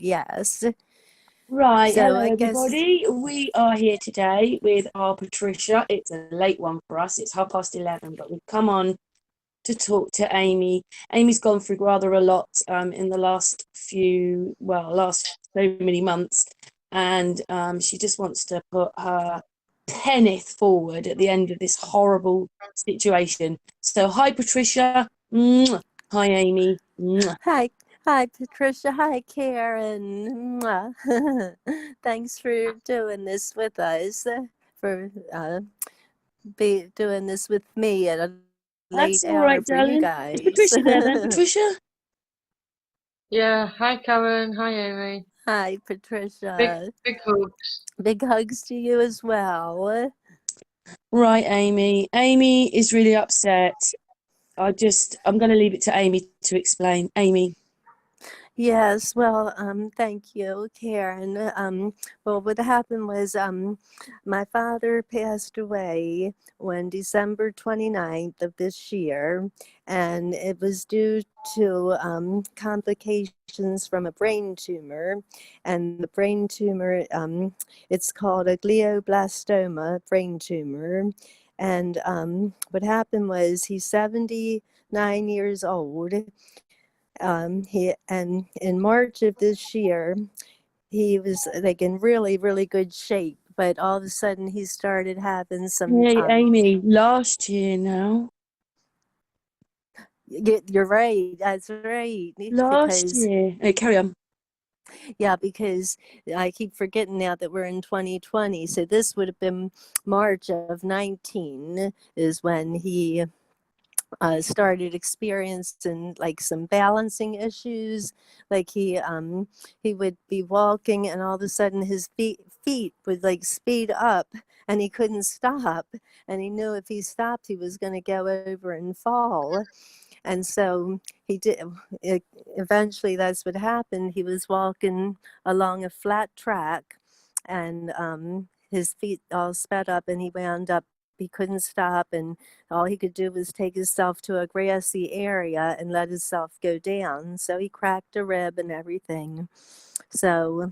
Yes. Right, So hello I guess, everybody. We are here today with our Patricia. It's a late one for us. It's 11:30, but we've come on to talk to Amy. Amy's gone through rather a lot in the last so many months, and she just wants to put her penneth forward at the end of this horrible situation. So, hi Patricia. Mwah. Hi Amy. Mwah. hi, hi, Patricia. Hi, Karen. Mwah. Thanks for doing this with us, for be doing this with me at a late That's all hour right, for you darling. Is guys. Patricia there then? Patricia? Yeah, hi Karen, hi Amy. Hi, Big Patricia. big hugs. Big hugs to you as well. Right, Amy. Amy is really upset. I'm going to leave it to Amy to explain. Amy. Yes, well, thank you, Karen. Well, what happened was my father passed away on December 29th of this year, and it was due to complications from a brain tumor. And the brain tumor, it's called a glioblastoma brain tumor. And what happened was he's 79 years old. He and in March of this year, he was like in really, really good shape. But all of a sudden, he started having some. Hey, Amy. Last year now. You're right. That's right. Last Because year. Hey, carry on. yeah, because I keep forgetting now that we're in 2020. So this would have been March of 19 is when he started experiencing like some balancing issues. Like he would be walking and all of a sudden his feet would like speed up and he couldn't stop, and he knew if he stopped he was going to go over and fall. And so he did it, eventually that's what happened. He was walking along a flat track, and his feet all sped up and he wound up, he couldn't stop, and all he could do was take himself to a grassy area and let himself go down. So he cracked a rib and everything. So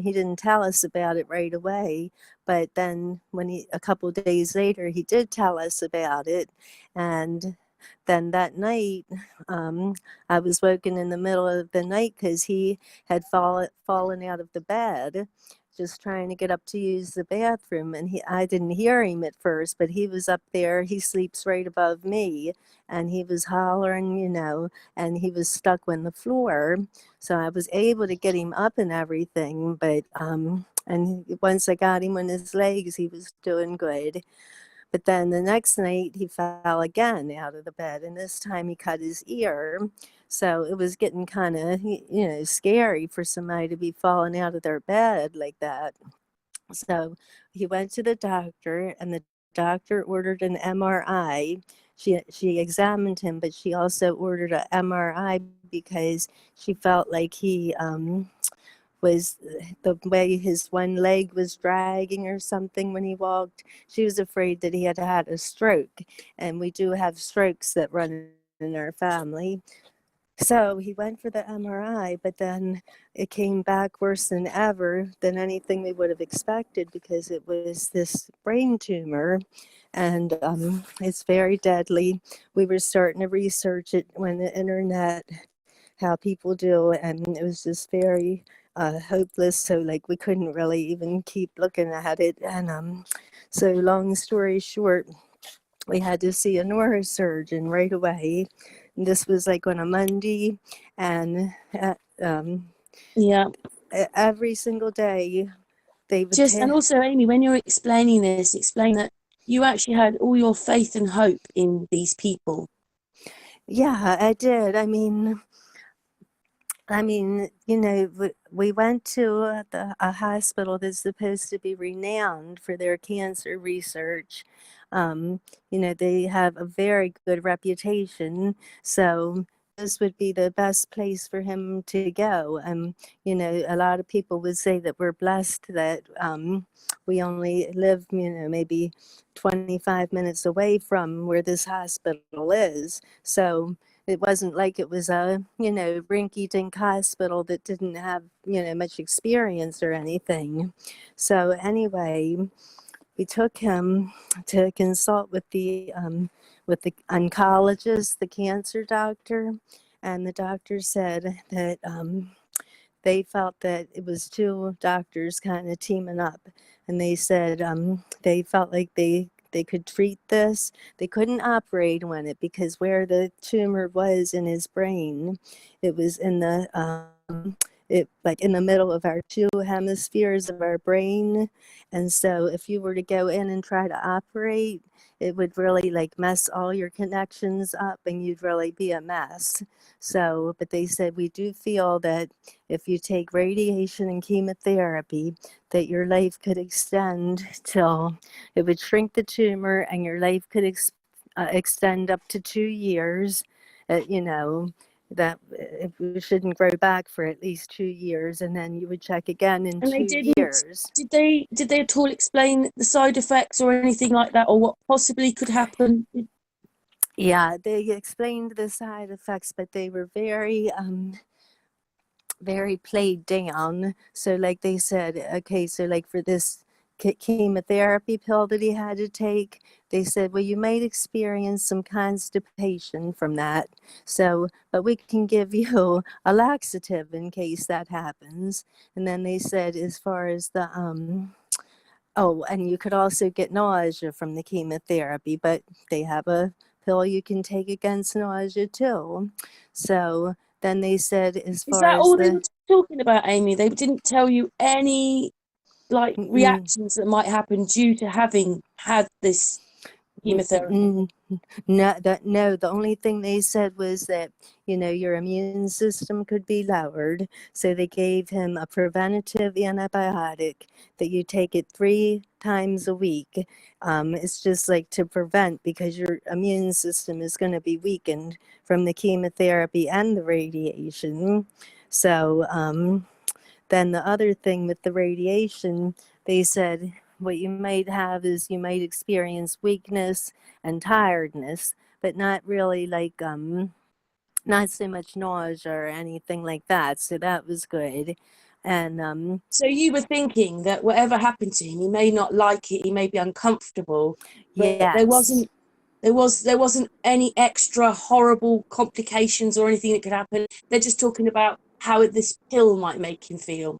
he didn't tell us about it right away, but then a couple days later, he did tell us about it. And then that night, I was woken in the middle of the night because he had fallen out of the bed, just trying to get up to use the bathroom. And I didn't hear him at first, but he was up there. He sleeps right above me, and he was hollering, and he was stuck on the floor. So I was able to get him up and everything, but and once I got him on his legs, he was doing good. But then the next night he fell again out of the bed, and this time he cut his ear. So it was getting kind of, scary for somebody to be falling out of their bed like that. So he went to the doctor, and the doctor ordered an MRI. She examined him, but she also ordered an MRI because she felt like he was the way his one leg was dragging or something when he walked. She was afraid that he had had a stroke, and we do have strokes that run in our family. So he went for the MRI, but then it came back worse than ever, than anything we would have expected, because it was this brain tumor, and it's very deadly. We were starting to research it on the internet, how people do, and it was just very hopeless. So like we couldn't really even keep looking at it, and so long story short, we had to see a neurosurgeon right away. And this was like on a Monday, and Yeah. every single day they would And also, Amy, when you're explaining this, explain that you actually had all your faith and hope in these people. Yeah, I did. We went to a hospital that's supposed to be renowned for their cancer research. They have a very good reputation. So this would be the best place for him to go. A lot of people would say that we're blessed that we only live, maybe 25 minutes away from where this hospital is. So it wasn't like it was a, rinky-dink hospital that didn't have, much experience or anything. So anyway, we took him to consult with the oncologist, the cancer doctor, and the doctor said that they felt that it was two doctors kind of teaming up, and they said they felt like they could treat this. They couldn't operate on it because where the tumor was in his brain, it was in the it like in the middle of our two hemispheres of our brain, and so if you were to go in and try to operate, it would really like mess all your connections up and you'd really be a mess. So, but they said we do feel that if you take radiation and chemotherapy, that your life could extend till it would shrink the tumor and your life could extend up to 2 years. That if you shouldn't grow back for at least 2 years, and then you would check again in And they 2 years. did they at all explain the side effects or anything like that, or what possibly could happen? Yeah, they explained the side effects, but they were very played down. So like they said, okay, so like for this chemotherapy pill that he had to take, they said, well, you might experience some constipation from that. So, but we can give you a laxative in case that happens. And then they said, as far as the, oh, and you could also get nausea from the chemotherapy, but they have a pill you can take against nausea too. So then they said, as Is far that as all they the were talking about, Amy? They didn't tell you any like reactions that might happen due to having had this chemotherapy? No, the only thing they said was that, your immune system could be lowered. So they gave him a preventative antibiotic that you take it 3 times a week. It's just like to prevent because your immune system is going to be weakened from the chemotherapy and the radiation. So then the other thing with the radiation, they said what you might have is you might experience weakness and tiredness, but not really like not so much nausea or anything like that. So that was good. And So you were thinking that whatever happened to him, he may not like it, he may be uncomfortable, but yes. there wasn't any extra horrible complications or anything that could happen. They're just talking about how this pill might make him feel.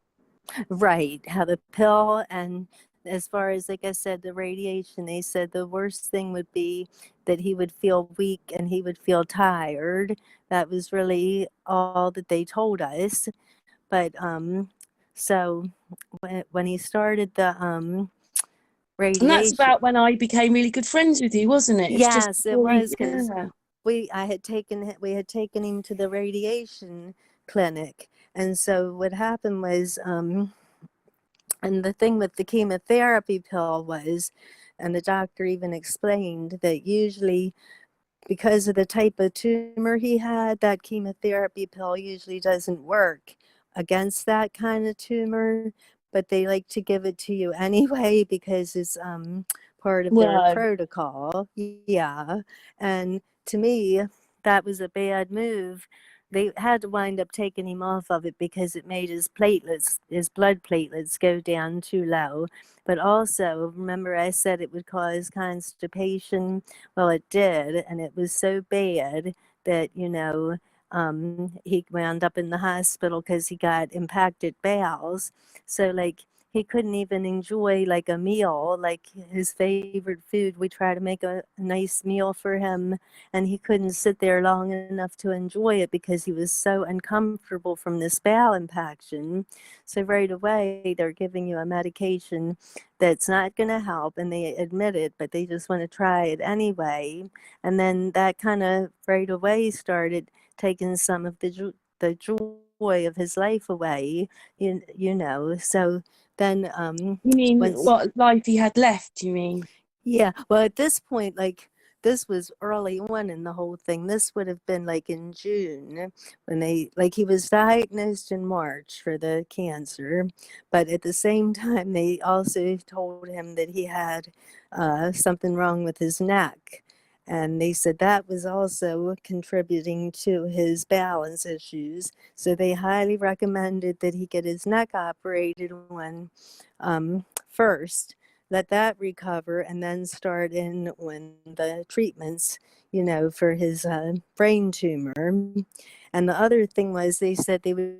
Right, how the pill, and as far as, like I said, the radiation, they said the worst thing would be that he would feel weak and he would feel tired. That was really all that they told us. But so when he started the And that's radiation, about when I became really good friends with you, wasn't it? It's just yes, it before was, he, because yeah. we had taken him to the radiation clinic, and so what happened was and the thing with the chemotherapy pill was, and the doctor even explained that usually because of the type of tumor he had, that chemotherapy pill usually doesn't work against that kind of tumor, but they like to give it to you anyway because it's part of their Well, protocol. Yeah. And to me, that was a bad move. They had to wind up taking him off of it because it made his blood platelets go down too low. But also, remember I said it would cause constipation? Well, it did, and it was so bad that, he wound up in the hospital because he got impacted bowels. So, like, he couldn't even enjoy like a meal, like his favorite food. We try to make a nice meal for him, and he couldn't sit there long enough to enjoy it because he was so uncomfortable from this bowel impaction. So, right away, they're giving you a medication that's not going to help, and they admit it, but they just want to try it anyway. And then that kind of right away started taking some of the joy of his life away, So then you mean once what life he had left, you mean? yeah, well, at this point, like, this was early on in the whole thing. This would have been like in June when he was diagnosed in March for the cancer, but at the same time, they also told him that he had something wrong with his neck. And they said that was also contributing to his balance issues. So they highly recommended that he get his neck operated when first, let that recover, and then start in when the treatments, for his brain tumor. And the other thing was they said they would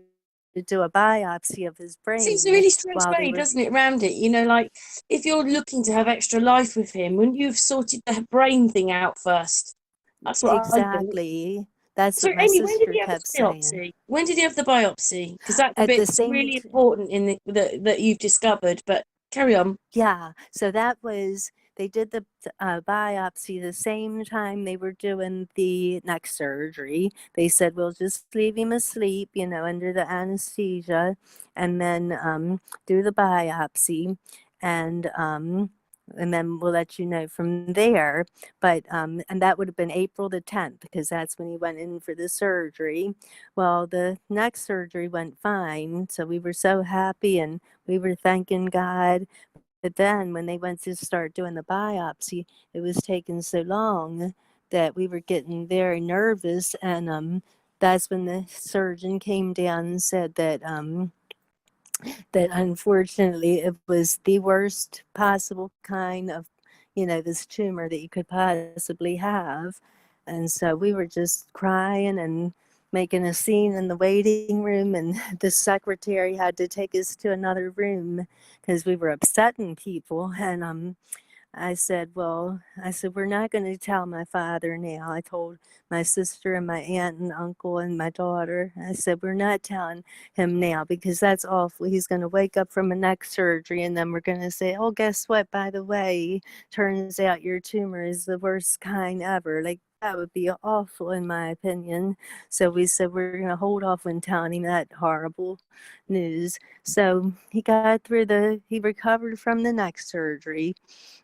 do a biopsy of his Seems a brain really strange while they way, were doesn't it, around it? Like if you're looking to have extra life with him, wouldn't you have sorted the brain thing out first? That's what I think. exactly. That's So, what my Amy, when did sister he have kept his saying. biopsy? When did he have the biopsy? Because that's the At bit the that's same really important in that you've discovered. But carry on. Yeah, so that was, they did the biopsy the same time they were doing the neck surgery. They said, we'll just leave him asleep, under the anesthesia, and then do the biopsy. And then we'll let you know from there. But, and that would have been April the 10th, because that's when he went in for the surgery. Well, the neck surgery went fine. So we were so happy and we were thanking God. But then when they went to start doing the biopsy, it was taking so long that we were getting very nervous. And that's when the surgeon came down and said that unfortunately it was the worst possible kind of, this tumor that you could possibly have. And so we were just crying and making a scene in the waiting room, and the secretary had to take us to another room because we were upsetting people. And I said, we're not going to tell my father now. I told my sister and my aunt and uncle and my daughter, I said, we're not telling him now because that's awful. He's going to wake up from a neck surgery and then we're going to say, oh, guess what? By the way, turns out your tumor is the worst kind ever. Like, that would be awful in my opinion. So we said, we're going to hold off on telling him that horrible news. So he recovered from the neck surgery.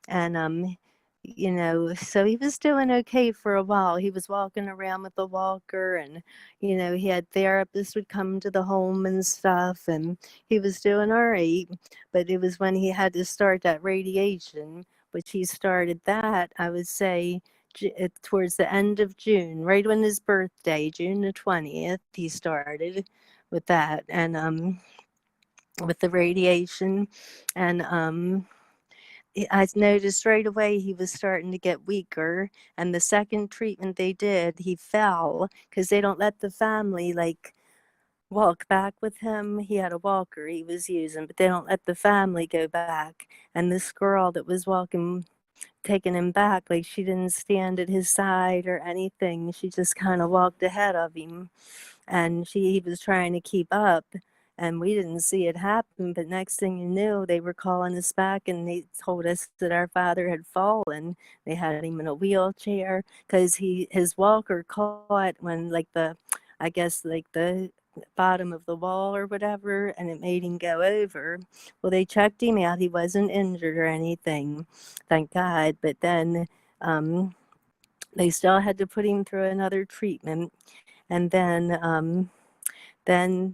And so he was doing okay for a while. He was walking around with a walker, and he had therapists would come to the home and stuff, and he was doing all right. But it was when he had to start that radiation, which he started that, I would say, towards the end of June, right when his birthday, June the 20th, he started with that. And with the radiation. And I noticed right away he was starting to get weaker. And the second treatment they did, he fell because they don't let the family walk back with him. He had a walker he was using, but they don't let the family go back. And this girl that was taking him back, like, she didn't stand at his side or anything. She just kind of walked ahead of him, and he was trying to keep up, and we didn't see it happen. But next thing you knew, they were calling us back and they told us that our father had fallen. They had him in a wheelchair because his walker caught when, like, I guess, like, the bottom of the wall or whatever, and it made him go over. Well, they checked him out. He wasn't injured or anything, thank God. But then they still had to put him through another treatment. And then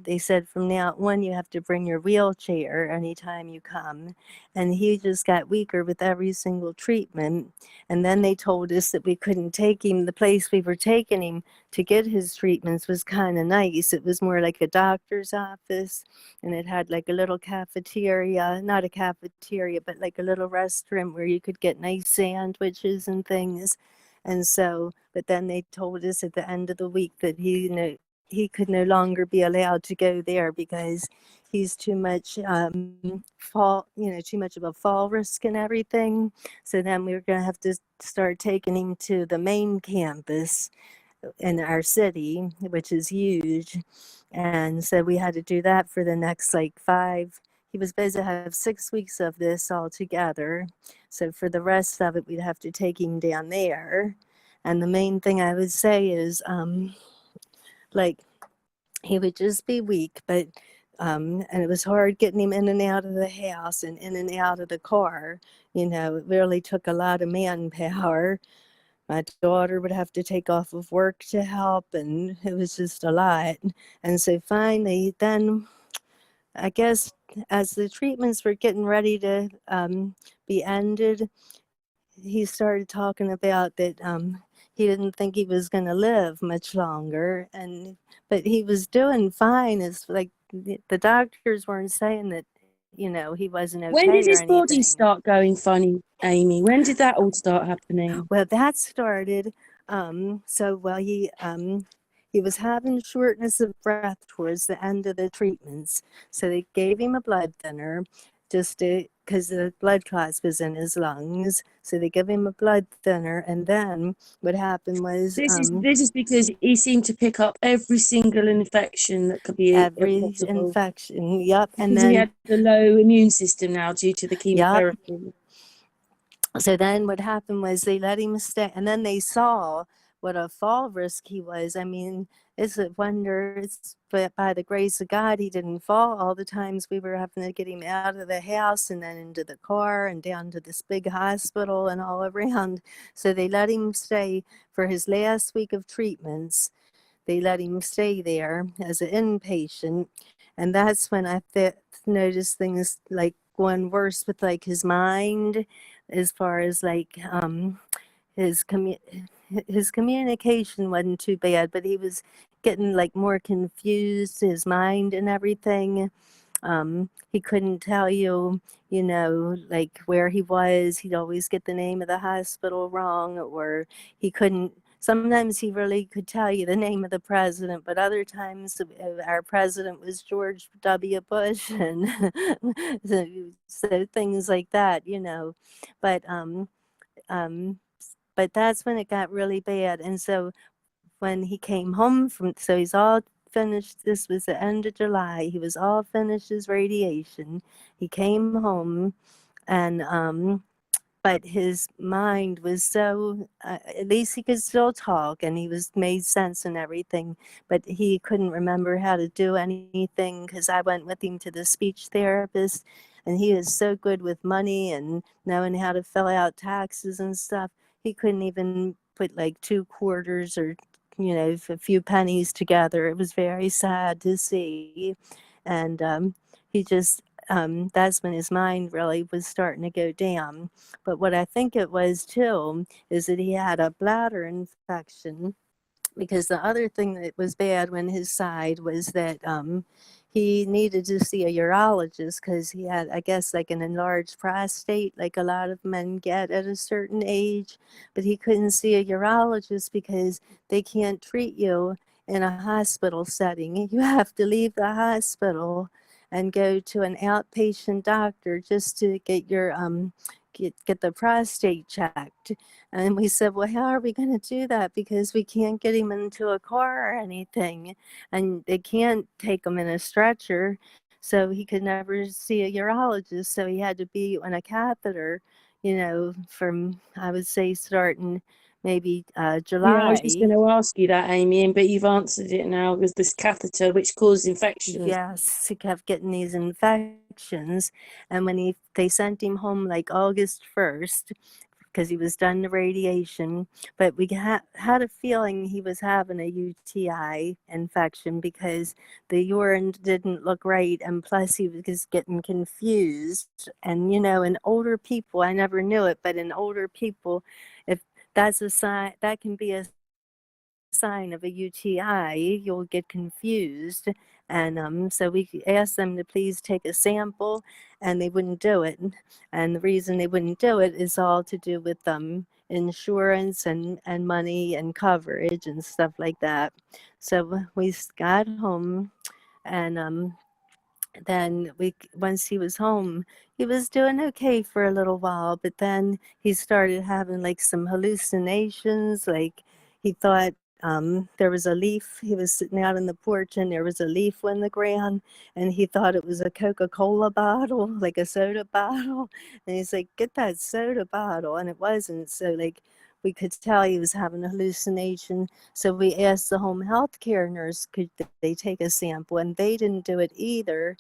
they said from now on, you have to bring your wheelchair anytime you come. And he just got weaker with every single treatment. And then they told us that we couldn't take him. The place we were taking him to get his treatments was kind of nice. It was more like a doctor's office, and it had like a little cafeteria, not a cafeteria, but like a little restaurant where you could get nice sandwiches and things. And so, but then they told us at the end of the week that he could no longer be allowed to go there because he's too much too much of a fall risk and everything. So then we were going to have to start taking him to the main campus in our city, which is huge. And so we had to do that for the next he was supposed to have 6 weeks of this all together. So for the rest of it, we'd have to take him down there. And the main thing I would say is, like, he would just be weak, but and it was hard getting him in and out of the house and in and out of the car. It really took a lot of manpower. My daughter would have to take off of work to help, and it was just a lot. And so finally, then I guess as the treatments were getting ready to be ended, he started talking about that he didn't think he was going to live much longer, and but he was doing fine. It's like the doctors weren't saying that, he wasn't When okay did or his body anything. start going funny, Amy? When did that all start happening? Well, that started. He was having shortness of breath towards the end of the treatments, so they gave him a blood thinner, just because the blood clots was in his lungs. So they gave him a blood thinner, and then what happened was This is because he seemed to pick up every single infection that could be every possible infection. Yep, and because he then had the low immune system now due to the yep. chemotherapy. So then what happened was they let him stay, and then they saw what a fall risk he was. I mean, it's a wonder, but by the grace of God, he didn't fall. All the times we were having to get him out of the house and then into the car and down to this big hospital and all around. So they let him stay for his last week of treatments. They let him stay there as an inpatient. And that's when I noticed things like going worse with like his mind, as far as like his his communication wasn't too bad, but he was getting like more confused, his mind and everything. He couldn't tell you, like where he was. He'd always get the name of the hospital wrong, or he couldn't. Sometimes he really could tell you the name of the president, but other times our president was George W. Bush, and so things like that. But um, but that's when it got really bad, and so when he came home so he's all finished. This was the end of July. He was all finished his radiation. He came home, and but his mind was so at least he could still talk, and he was made sense and everything, but he couldn't remember how to do anything, because I went with him to the speech therapist, and he is so good with money and knowing how to fill out taxes and stuff. He couldn't even put like 2 quarters or a few pennies together. It was very sad to see. And he just that's when his mind really was starting to go down. But what I think it was too is that he had a bladder infection, because the other thing that was bad when his side was that he needed to see a urologist, because he had, I guess, like an enlarged prostate, like a lot of men get at a certain age. But he couldn't see a urologist because they can't treat you in a hospital setting. You have to leave the hospital and go to an outpatient doctor just to get your get the prostate checked. And we said, well, how are we going to do that? Because we can't get him into a car or anything. And they can't take him in a stretcher. So he could never see a urologist. So he had to be on a catheter, from, I would say, starting maybe Yeah, I was just going July. to ask you that, Amy, but you've answered it now. It was this catheter which caused infections. Yes, he kept getting these infections. And when they sent him home like August 1st, because he was done the radiation, but we had a feeling he was having a UTI infection, because the urine didn't look right, and plus he was getting confused. And in older people, I never knew it, but in older people, if that's a sign, that can be a sign of a UTI, you'll get confused. And so we asked them to please take a sample, and they wouldn't do it. And the reason they wouldn't do it is all to do with insurance and money and coverage and stuff like that. So we got home, and then once he was home, he was doing okay for a little while, but then he started having like some hallucinations. Like he thought there was a leaf. He was sitting out on the porch, and there was a leaf on the ground, and he thought it was a Coca-Cola bottle, like a soda bottle. And he's like, get that soda bottle, and it wasn't. So like we could tell he was having a hallucination. So we asked the home health care nurse, could they take a sample, and they didn't do it either.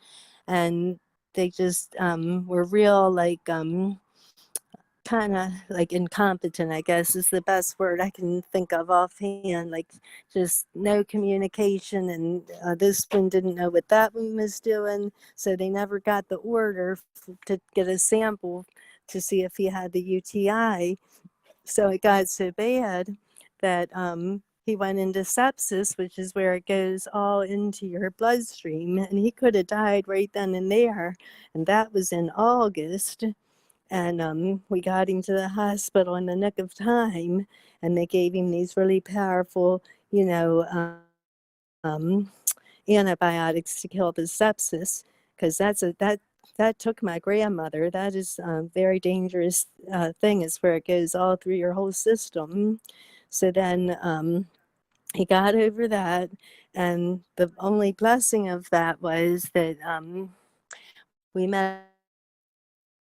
And they just were real, like kind of like incompetent, I guess is the best word I can think of offhand. Like just no communication, and this one didn't know what that one was doing, so they never got the order to get a sample to see if he had the UTI. So it got so bad that he went into sepsis, which is where it goes all into your bloodstream, and he could have died right then and there. And that was in August. And we got him to the hospital in the nick of time, and they gave him these really powerful, you know, antibiotics to kill the sepsis, because that took my grandmother. That is a very dangerous thing. Is where it goes all through your whole system. So then he got over that, and the only blessing of that was that we met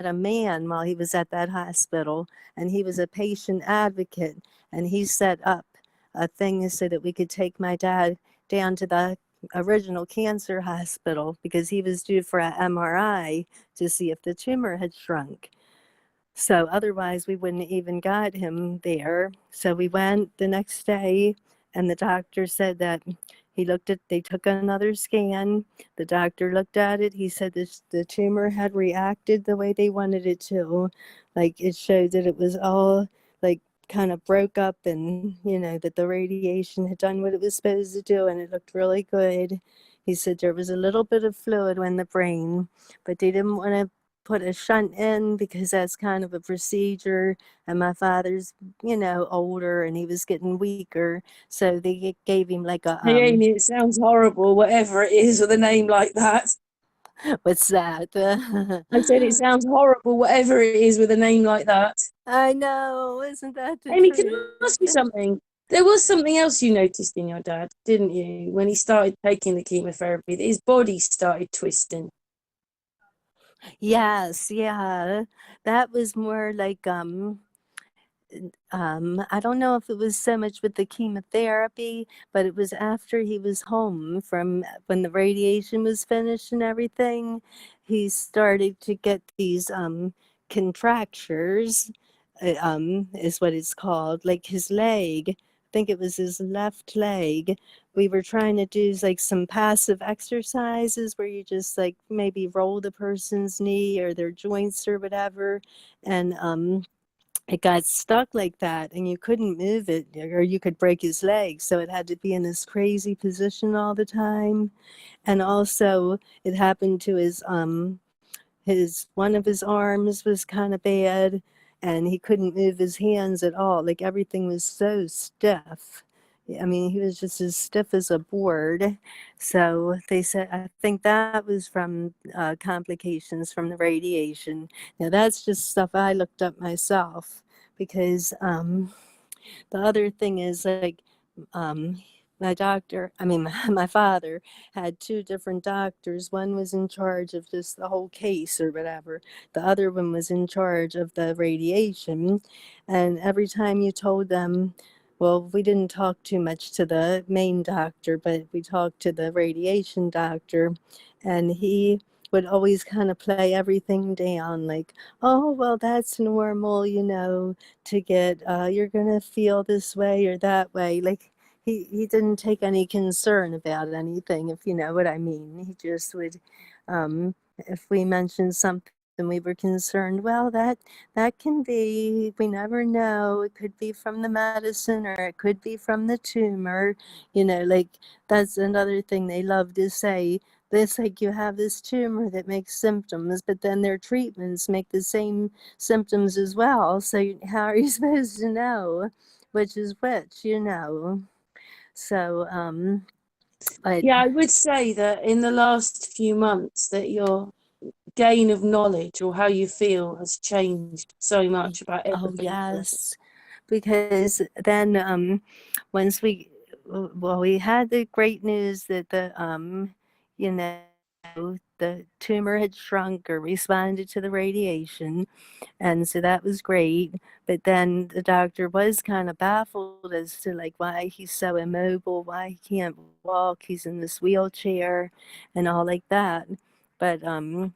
a man while he was at that hospital, and he was a patient advocate, and he set up a thing so that we could take my dad down to the original cancer hospital because he was due for an MRI to see if the tumor had shrunk. So otherwise, we wouldn't even got him there. So we went the next day, and the doctor said that they took another scan. The doctor looked at it. He said the tumor had reacted the way they wanted it to. Like it showed that it was all like kind of broke up, and that the radiation had done what it was supposed to do, and it looked really good. He said there was a little bit of fluid in the brain, but they didn't want to put a shunt in because that's kind of a procedure, and my father's older and he was getting weaker, so they gave him like a Hey, Amy, it sounds horrible, whatever it is with a name like that. what's that? I said it sounds horrible, whatever it is with a name like that. I know, isn't that the Amy, can I truth? ask you something? There was something else you noticed in your dad, didn't you, when he started taking the chemotherapy, that his body started twisting. Yes, yeah, that was more like I don't know if it was so much with the chemotherapy, but it was after he was home from when the radiation was finished and everything. He started to get these contractures, is what it's called, like his leg. I think it was his left leg. We were trying to do like some passive exercises where you just like maybe roll the person's knee or their joints or whatever, and it got stuck like that and you couldn't move it or you could break his leg, so it had to be in this crazy position all the time. And also it happened to his one of his arms was kind of bad, and he couldn't move his hands at all. Like everything was so stiff. I mean, he was just as stiff as a board. So they said, I think that was from complications from the radiation. Now, that's just stuff I looked up myself because the other thing is like um, my doctor, I mean, my father had two different doctors. One was in charge of just the whole case or whatever. The other one was in charge of the radiation. And every time you told them, well, we didn't talk too much to the main doctor, but we talked to the radiation doctor, and he would always kind of play everything down like, oh, well, that's normal, to get, you're going to feel this way or that way. Like, he didn't take any concern about anything, if you know what I mean. He just would, if we mentioned something we were concerned, well, that can be, we never know. It could be from the medicine or it could be from the tumor. Like that's another thing they love to say. This, like, you have this tumor that makes symptoms, but then their treatments make the same symptoms as well. So how are you supposed to know which is which? So, but Yeah, I would say that in the last few months that your gain of knowledge or how you feel has changed so much about oh everything. yes, because then once we had the great news that the tumor had shrunk or responded to the radiation. And so that was great. But then the doctor was kind of baffled as to like why he's so immobile, why he can't walk, he's in this wheelchair and all like that. But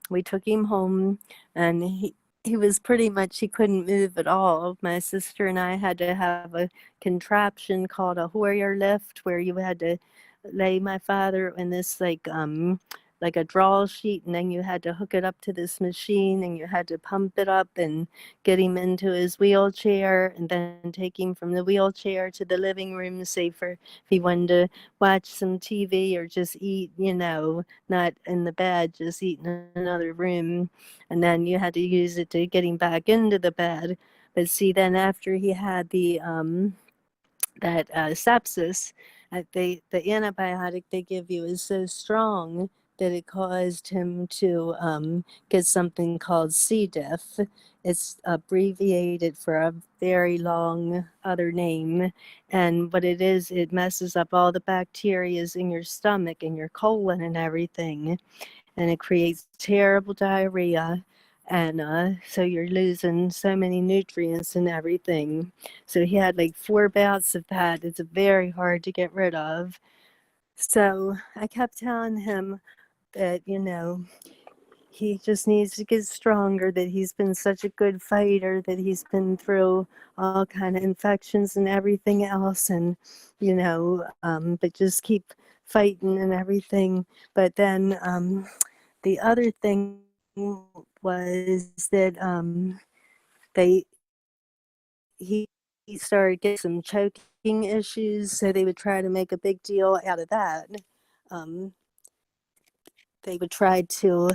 we took him home, and he was pretty much, he couldn't move at all. My sister and I had to have a contraption called a Hoyer lift, where you had to lay my father in this like like a draw sheet, and then you had to hook it up to this machine, and you had to pump it up and get him into his wheelchair, and then take him from the wheelchair to the living room, say for if he wanted to watch some TV or just eat, not in the bed, just eat in another room. And then you had to use it to get him back into the bed. But see, then after he had that sepsis, the antibiotic they give you is so strong that it caused him to get something called C. diff. It's abbreviated for a very long other name. And what it is, it messes up all the bacteria in your stomach and your colon and everything. And it creates terrible diarrhea. And so you're losing so many nutrients and everything. So he had like 4 bouts of that. It's very hard to get rid of. So I kept telling him that, he just needs to get stronger, that he's been such a good fighter, that he's been through all kind of infections and everything else, and but just keep fighting and everything. But then the other thing was that he started getting some choking issues, so they would try to make a big deal out of that. um, they would try to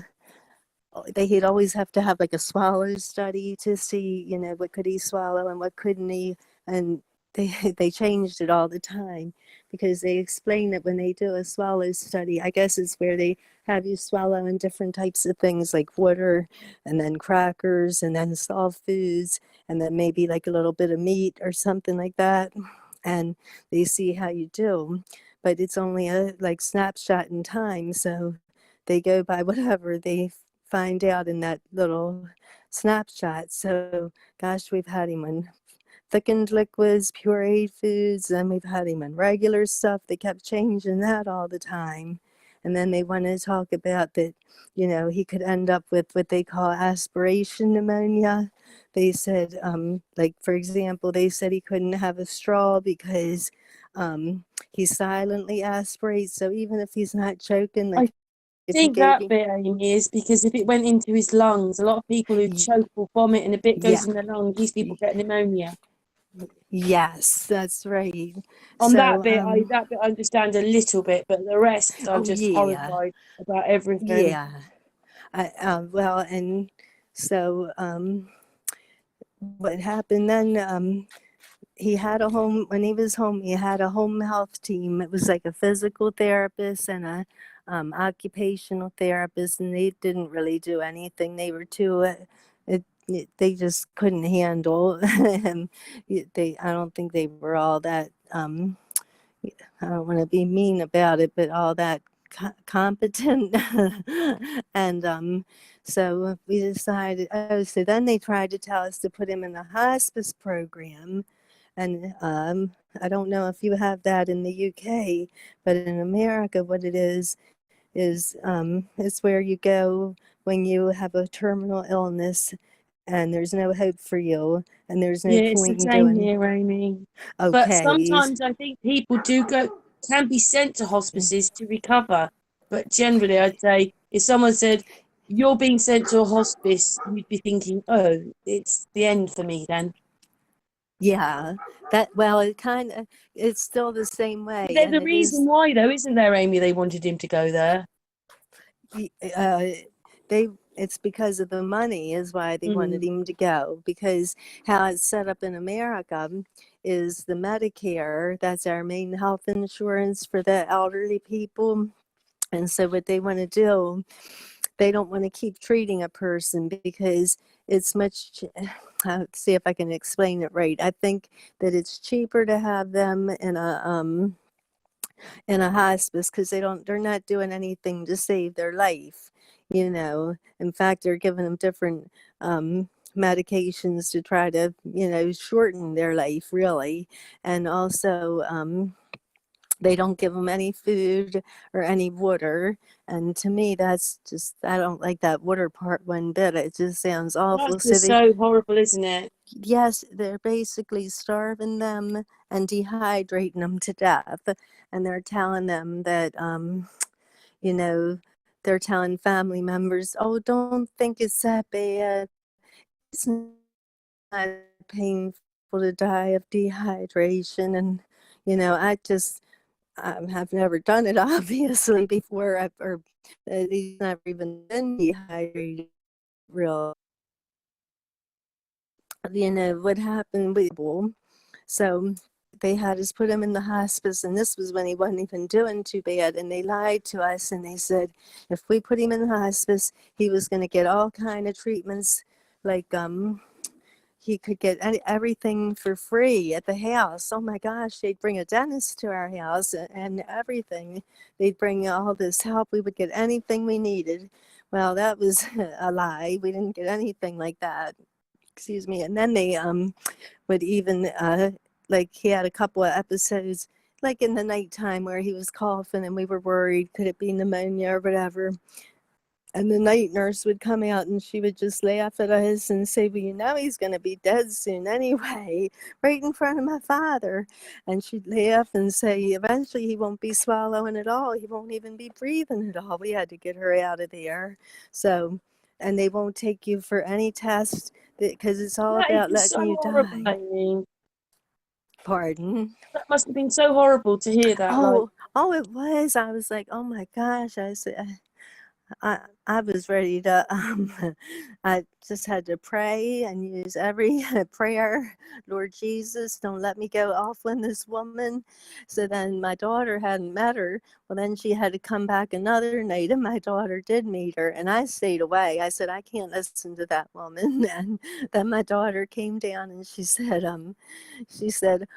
he'd always have to have like a swallow study to see, what could he swallow and what couldn't he. And they changed it all the time, because they explain that when they do a swallow study, I guess it's where they have you swallow in different types of things like water and then crackers and then soft foods and then maybe like a little bit of meat or something like that. And they see how you do. But it's only a like snapshot in time. So they go by whatever they find out in that little snapshot. So, gosh, we've had him on thickened liquids, pureed foods, and we've had him on regular stuff. They kept changing that all the time. And then they want to talk about that, he could end up with what they call aspiration pneumonia. They said, like, for example, they said he couldn't have a straw because he silently aspirates. So even if he's not choking, like if you think gave that him, bit, Amy, is because if it went into his lungs, a lot of people who choke or vomit and a bit yeah, goes in their lungs, these people get pneumonia. yes, that's right. On that So, bit, I understand a little bit, but the rest, I'm oh just yeah, horrified about everything. yeah. Well, and so what happened then? He had a home when he was home. He had a home health team. It was like a physical therapist and a occupational therapist, and they didn't really do anything. They were too. They just couldn't handle him. I don't think they were all that. I don't want to be mean about it, but all that competent. And so we decided, so then they tried to tell us to put him in the hospice program. And I don't know if you have that in the UK, but in America, what it is it's where you go when you have a terminal illness and there's no hope for you and there's no Yeah, it's the point in same doing here, Amy. But okay. sometimes I think people can be sent to hospices to recover. But generally, I'd say if someone said, "You're being sent to a hospice," you'd be thinking, "Oh, it's the end for me then." Yeah, well, it's still the same way, There's and a it reason is. why, though, isn't there, Amy? They wanted him to go there. uh, they it's because of the money is why they wanted Mm. him to go, because how it's set up in America is the Medicare, that's our main health insurance for the elderly people. And so what they want to do, they don't want to keep treating a person because it's much see if I can explain it right. I think that it's cheaper to have them in a hospice because they're not doing anything to save their life. In fact, they're giving them different medications to try to shorten their life, really. And also they don't give them any food or any water. And to me, that's just, I don't like that water part one bit. It just sounds That's awful. So just so horrible, isn't it? yes, they're basically starving them and dehydrating them to death. And they're telling them that, you know, they're telling family members, oh, don't think it's that bad. It's not painful to die of dehydration. And, I just have never done it, obviously, before, or he's never even been dehydrated real. What happened with so they had us put him in the hospice, and this was when he wasn't even doing too bad, and they lied to us, and they said if we put him in the hospice, he was going to get all kind of treatments, like he could get everything for free at the house. Oh my gosh, they'd bring a dentist to our house and everything. They'd bring all this help. We would get anything we needed. Well, that was a lie. We didn't get anything like that. Excuse me. And then they would even, like, he had a couple of episodes, like in the nighttime, where he was coughing and we were worried, could it be pneumonia or whatever? And the night nurse would come out and she would just laugh at us and say, well, he's going to be dead soon anyway, right in front of my father. And she'd laugh and say, eventually he won't be swallowing at all. He won't even be breathing at all. We had to get her out of there. So, and they won't take you for any test because it's all That about is so letting you horrible, die. Amy. Pardon? That must have been so horrible to hear that. It was. I was like, oh my gosh. I said, I was ready to, I just had to pray and use every prayer. Lord Jesus, don't let me go off on this woman. So then my daughter hadn't met her. Well, then she had to come back another night, and my daughter did meet her. And I stayed away. I said, I can't listen to that woman. And then my daughter came down and she said,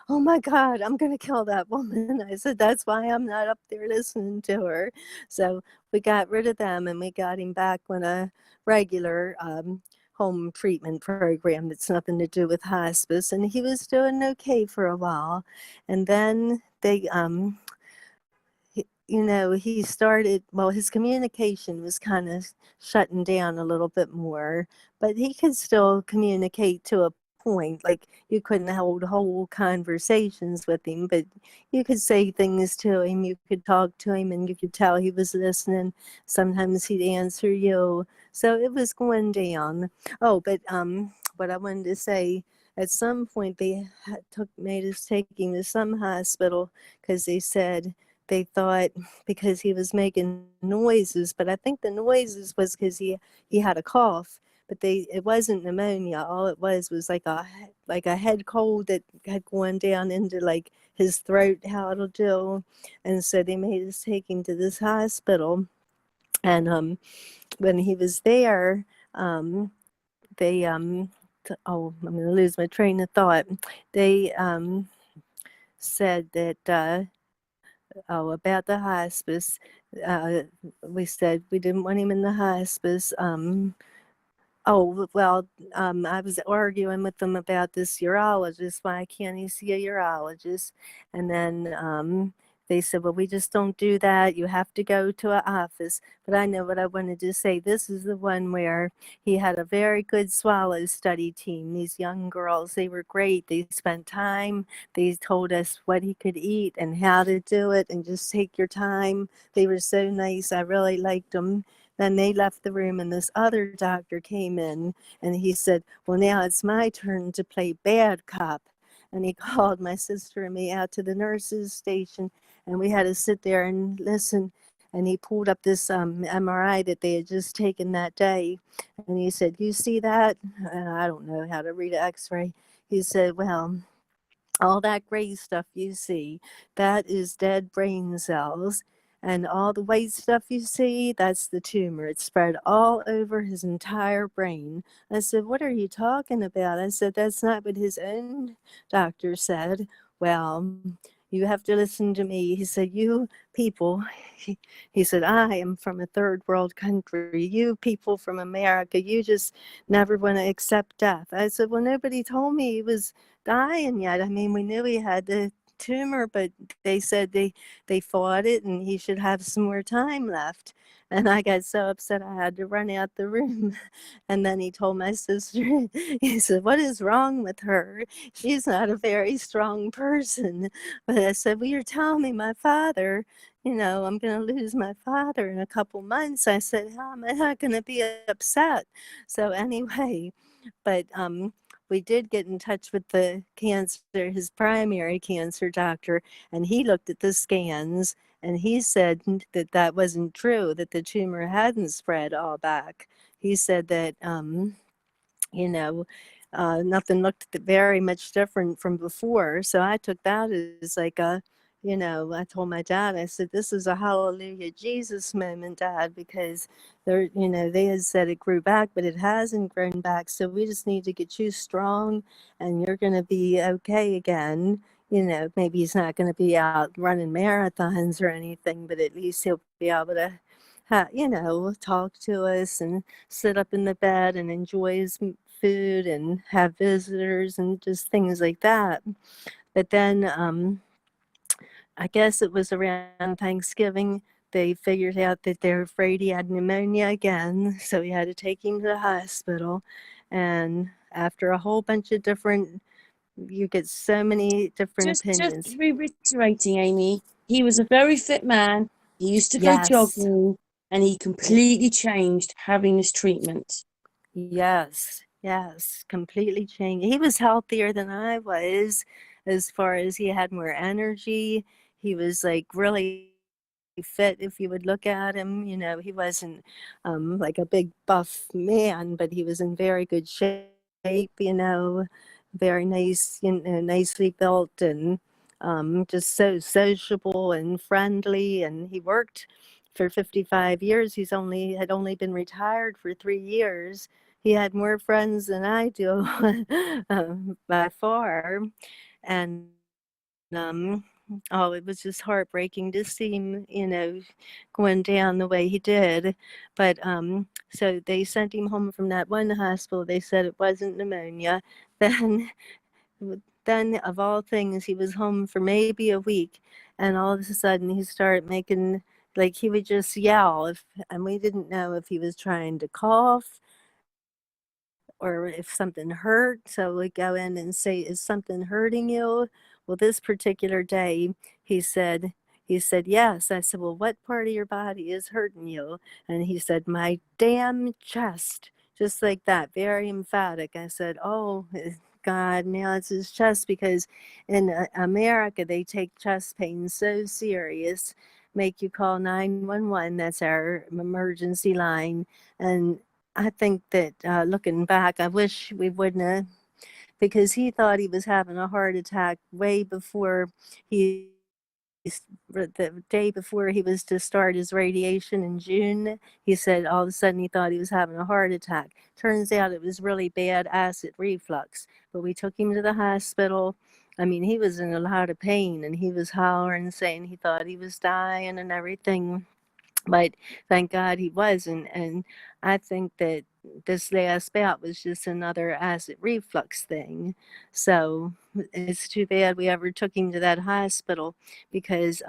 oh my God, I'm going to kill that woman. I said, that's why I'm not up there listening to her. So we got rid of them and we got him back on a regular home treatment program that's nothing to do with hospice, and he was doing okay for a while. And then they he started, well, his communication was kind of shutting down a little bit more, but he could still communicate to a point. Like, you couldn't hold whole conversations with him, but you could say things to him, you could talk to him, and you could tell he was listening. Sometimes he'd answer you. So it was going down. Oh, but what I wanted to say, at some point they made us take him to some hospital because they said they thought because he was making noises, but I think the noises was because he had a cough. But it wasn't pneumonia. All it was like a head cold that had gone down into like his throat, how it'll do. And so they made us take him to this hospital. And when he was there, they I'm gonna lose my train of thought. They said that about the hospice. Uh, we said we didn't want him in the hospice. Oh, well, I was arguing with them about this urologist. Why can't he see a urologist? And then they said, well, we just don't do that. You have to go to an office. But I know what I wanted to say. This is the one where he had a very good swallow study team. These young girls, they were great. They spent time. They told us what he could eat and how to do it, and just take your time. They were so nice. I really liked them. Then they left the room, and this other doctor came in, and he said, well, now it's my turn to play bad cop. And he called my sister and me out to the nurses' station, and we had to sit there and listen. And he pulled up this MRI that they had just taken that day. And he said, you see that? I don't know how to read an x-ray. He said, well, all that gray stuff you see, that is dead brain cells. And all the white stuff you see, that's the tumor. It's spread all over his entire brain. I said, what are you talking about? I said, that's not what his own doctor said. Well, you have to listen to me. He said, you people, he said, I am from a third world country. You people from America, you just never want to accept death. I said, well, nobody told me he was dying yet. I mean, we knew he had the tumor, but they said they fought it and he should have some more time left. And I got so upset I had to run out the room. And then he told my sister, he said, "What is wrong with her? She's not a very strong person." But I said, "Well, you're telling me my father, I'm going to lose my father in a couple months." I said, "How am I not going to be upset?" So anyway, but we did get in touch with the cancer, his primary cancer doctor, and he looked at the scans and he said that that wasn't true, that the tumor hadn't spread all back. He said that, you know, nothing looked very much different from before. So I took that as like I told my dad, I said, "This is a hallelujah Jesus moment, Dad, because they had said it grew back, but it hasn't grown back. So we just need to get you strong and you're going to be okay again." Maybe he's not going to be out running marathons or anything, but at least he'll be able to, talk to us and sit up in the bed and enjoy his food and have visitors and just things like that. But then I guess it was around Thanksgiving, they figured out that they're afraid he had pneumonia again. So we had to take him to the hospital. And after a whole bunch of you get so many different Just opinions. reiterating, Amy, he was a very fit man. He used to go Yes. jogging, and he completely changed having this treatment. Yes, completely changed. He was healthier than I was, as far as he had more energy. He was like really fit if you would look at him. He wasn't like a big buff man, but he was in very good shape, very nice, nicely built and just so sociable and friendly. And he worked for 55 years. Had only been retired for 3 years. He had more friends than I do by far. And oh, it was just heartbreaking to see him, going down the way he did. But so they sent him home from that one hospital. They said it wasn't pneumonia. Then, then of all things, he was home for maybe a week, and all of a sudden he started making like he would just yell, and we didn't know if he was trying to cough or if something hurt. So we go in and say, "Is something hurting you?" Well, this particular day, he said, "Yes." I said, "Well, what part of your body is hurting you?" And he said, "My damn chest." Just like that, very emphatic. I said, "Oh, God, now it's his chest," because in America, they take chest pain so serious, make you call 911. That's our emergency line. And I think that looking back, I wish we wouldn't have, because he thought he was having a heart attack way before he, the day before he was to start his radiation in June. He said all of a sudden he thought he was having a heart attack. Turns out it was really bad acid reflux. But we took him to the hospital. I mean, he was in a lot of pain and he was hollering, saying he thought he was dying and everything, but thank God he wasn't. And I think that this last bout was just another acid reflux thing. So it's too bad we ever took him to that hospital, because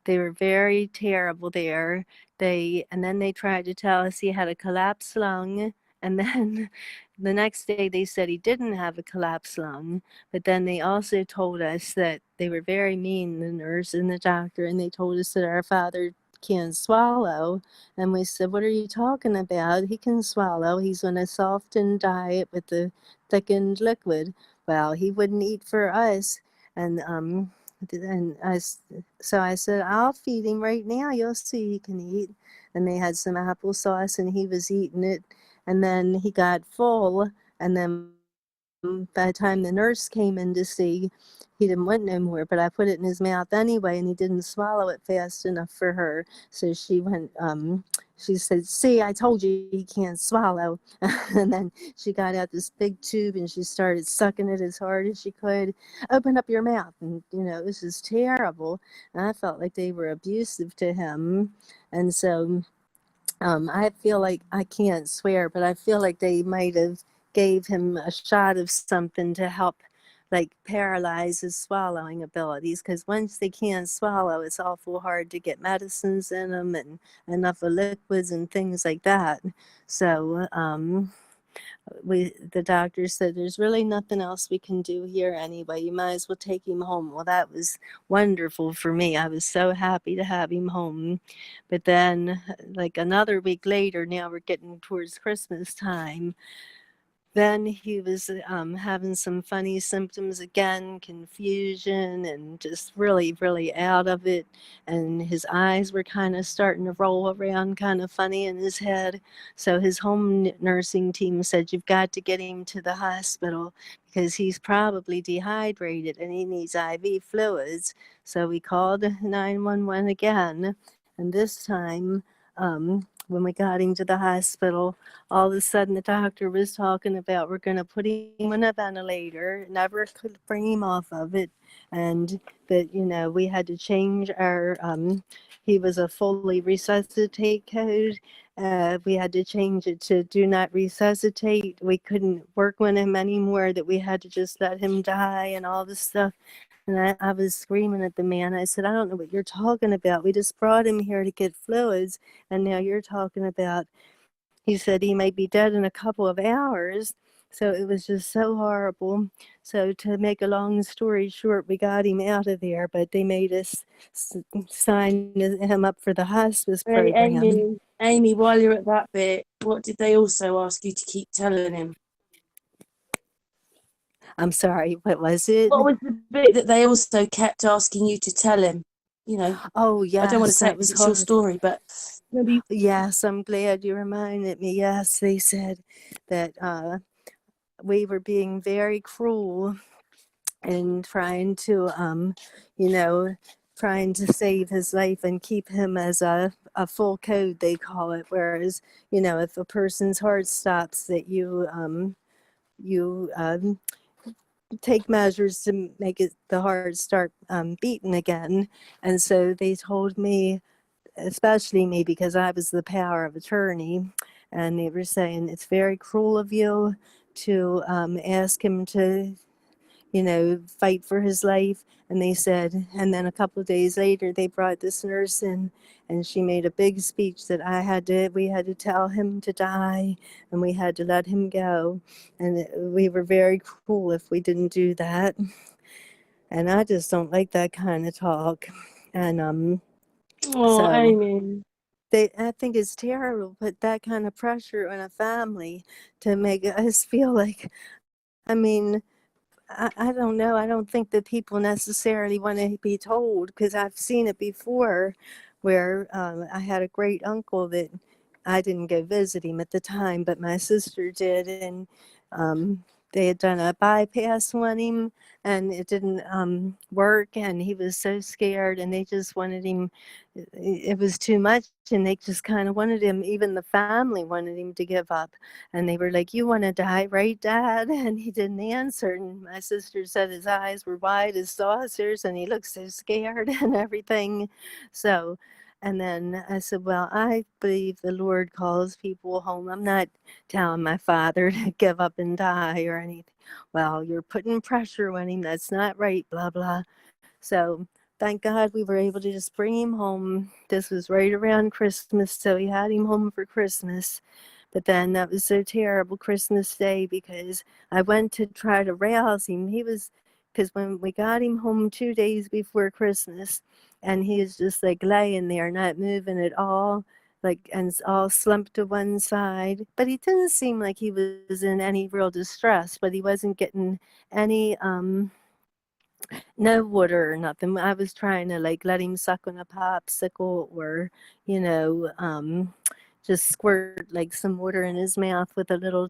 they were very terrible there. And then they tried to tell us he had a collapsed lung. And then the next day they said he didn't have a collapsed lung. But then they also told us that they were very mean, the nurse and the doctor, and they told us that our father can't swallow. And we said, "What are you talking about? He can swallow. He's on a softened diet with the thickened liquid." Well, he wouldn't eat for us. And so I said, "I'll feed him right now. You'll see he can eat." And they had some applesauce and he was eating it. And then he got full. And then by the time the nurse came in to see, he didn't want no more, but I put it in his mouth anyway, and he didn't swallow it fast enough for her. So she said, "See, I told you he can't swallow." And then she got out this big tube and she started sucking it as hard as she could. "Open up your mouth." And, it was just terrible. And I felt like they were abusive to him. And so I feel like, I can't swear, but I feel like they might have gave him a shot of something to help like paralyzed his swallowing abilities, because once they can't swallow, it's awful hard to get medicines in them and enough of liquids and things like that. So the doctor said there's really nothing else we can do here anyway. You might as well take him home. Well, that was wonderful for me. I was so happy to have him home. But then, like another week later, now we're getting towards Christmas time, then he was having some funny symptoms again, confusion, and just really, really out of it. And his eyes were kind of starting to roll around kind of funny in his head. So his home nursing team said, "You've got to get him to the hospital because he's probably dehydrated and he needs IV fluids." So we called 911 again. And this time, when we got him to the hospital, all of a sudden the doctor was talking about we're going to put him on a ventilator, never could bring him off of it, and that we had to change our he was a fully resuscitate code. We had to change it to do not resuscitate. We couldn't work on him anymore, that we had to just let him die and all this stuff. And I was screaming at the man. I said, "I don't know what you're talking about. We just brought him here to get fluids, and now you're talking about," he said, "he may be dead in a couple of hours." So it was just so horrible. So to make a long story short, we got him out of there, but they made us sign him up for the hospice Hey, program. Amy, while you're at that bit, what did they also ask you to keep telling him? I'm sorry, what was it? What was the bit that they also kept asking you to tell him? Oh, I don't want to yes, say it that because was it's your hard. story, but maybe. Yes, I'm glad you reminded me. Yes, they said that we were being very cruel and trying to, trying to save his life and keep him as a full code, they call it. Whereas, if a person's heart stops, that you take measures to make it the heart start beating again. And so they told me, especially me, because I was the power of attorney, and they were saying it's very cruel of you to ask him to fight for his life. And they said, and then a couple of days later, they brought this nurse in, and she made a big speech that we had to tell him to die, and we had to let him go. And we were very cruel if we didn't do that. And I just don't like that kind of talk. And Oh, so Amy. I think it's terrible to put that kind of pressure on a family to make us feel like, I mean, I don't know. I don't think that people necessarily want to be told, because I've seen it before where I had a great uncle that I didn't go visit him at the time, but my sister did. And they had done a bypass on him, and it didn't work. And he was so scared, and they just wanted him. It was too much. And they just kind of wanted him, even the family wanted him to give up. And they were like, "You want to die, right, Dad?" And he didn't answer. And my sister said his eyes were wide as saucers and he looked so scared and everything. So, and then I said, "Well, I believe the Lord calls people home. I'm not telling my father to give up and die or anything." "Well, you're putting pressure on him. That's not right, blah, blah." So thank God we were able to just bring him home. This was right around Christmas, so we had him home for Christmas. But then that was so terrible Christmas Day, because I went to try to rouse him. Because when we got him home 2 days before Christmas, and he was just like laying there, not moving at all, like, and all slumped to one side. But he didn't seem like he was in any real distress, but he wasn't getting any, no water or nothing. I was trying to like let him suck on a popsicle, or, you know, just squirt like some water in his mouth with a little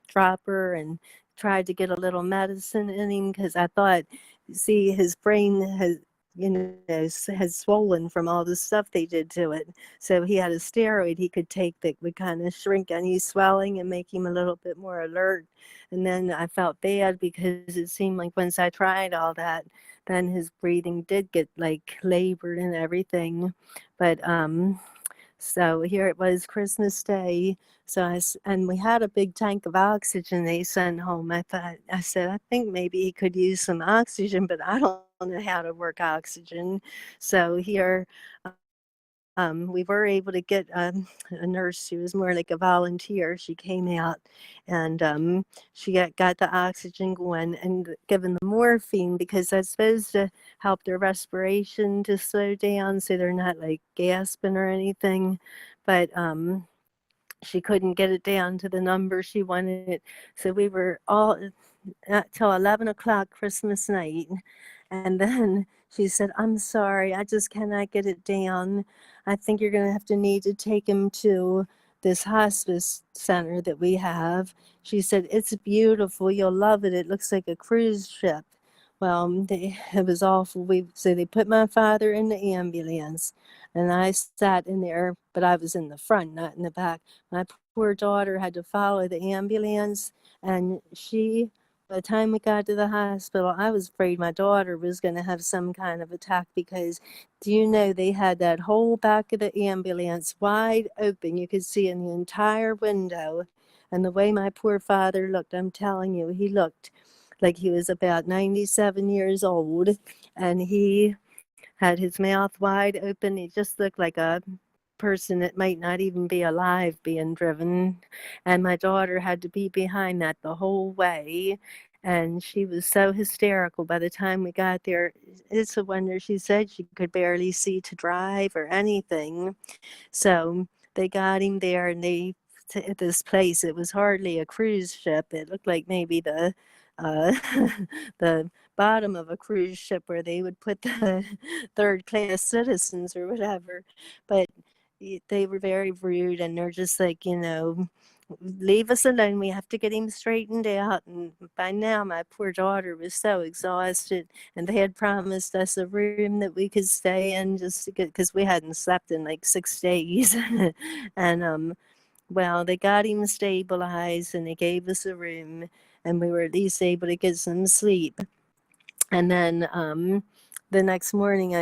dropper, and tried to get a little medicine in him, because I thought, see, his brain has swollen from all the stuff they did to it. So he had a steroid he could take that would kind of shrink any swelling and make him a little bit more alert. And then I felt bad, because it seemed like once I tried all that, then his breathing did get like labored and everything. But So here it was Christmas Day. So and we had a big tank of oxygen they sent home. I said, I think maybe he could use some oxygen, but I don't know how to work oxygen. So here, we were able to get a nurse. She was more like a volunteer. She came out and she got the oxygen going and given the morphine because that's supposed to help their respiration to slow down so they're not like gasping or anything. But she couldn't get it down to the number she wanted. So we were all till 11 o'clock Christmas night. And then she said, I'm sorry, I just cannot get it down. I think you're going to have to need to take him to this hospice center that we have. She said, it's beautiful. You'll love it. It looks like a cruise ship. Well, it was awful. So they put my father in the ambulance, and I sat in there, but I was in the front, not in the back. My poor daughter had to follow the ambulance, and by the time we got to the hospital, I was afraid my daughter was going to have some kind of attack because do you know they had that whole back of the ambulance wide open? You could see in the entire window. And the way my poor father looked, I'm telling you, he looked like he was about 97 years old, and he had his mouth wide open. He just looked like a person that might not even be alive being driven. And my daughter had to be behind that the whole way. And she was so hysterical by the time we got there. It's a wonder she said she could barely see to drive or anything. So they got him there and at this place. It was hardly a cruise ship. It looked like maybe uh, the bottom of a cruise ship where they would put the third class citizens or whatever. But they were very rude and they're just like, leave us alone. We have to get him straightened out. And by now, my poor daughter was so exhausted, and they had promised us a room that we could stay in just to get because we hadn't slept in like 6 days. And well, they got him stabilized and they gave us a room, and we were at least able to get some sleep. And then the next morning,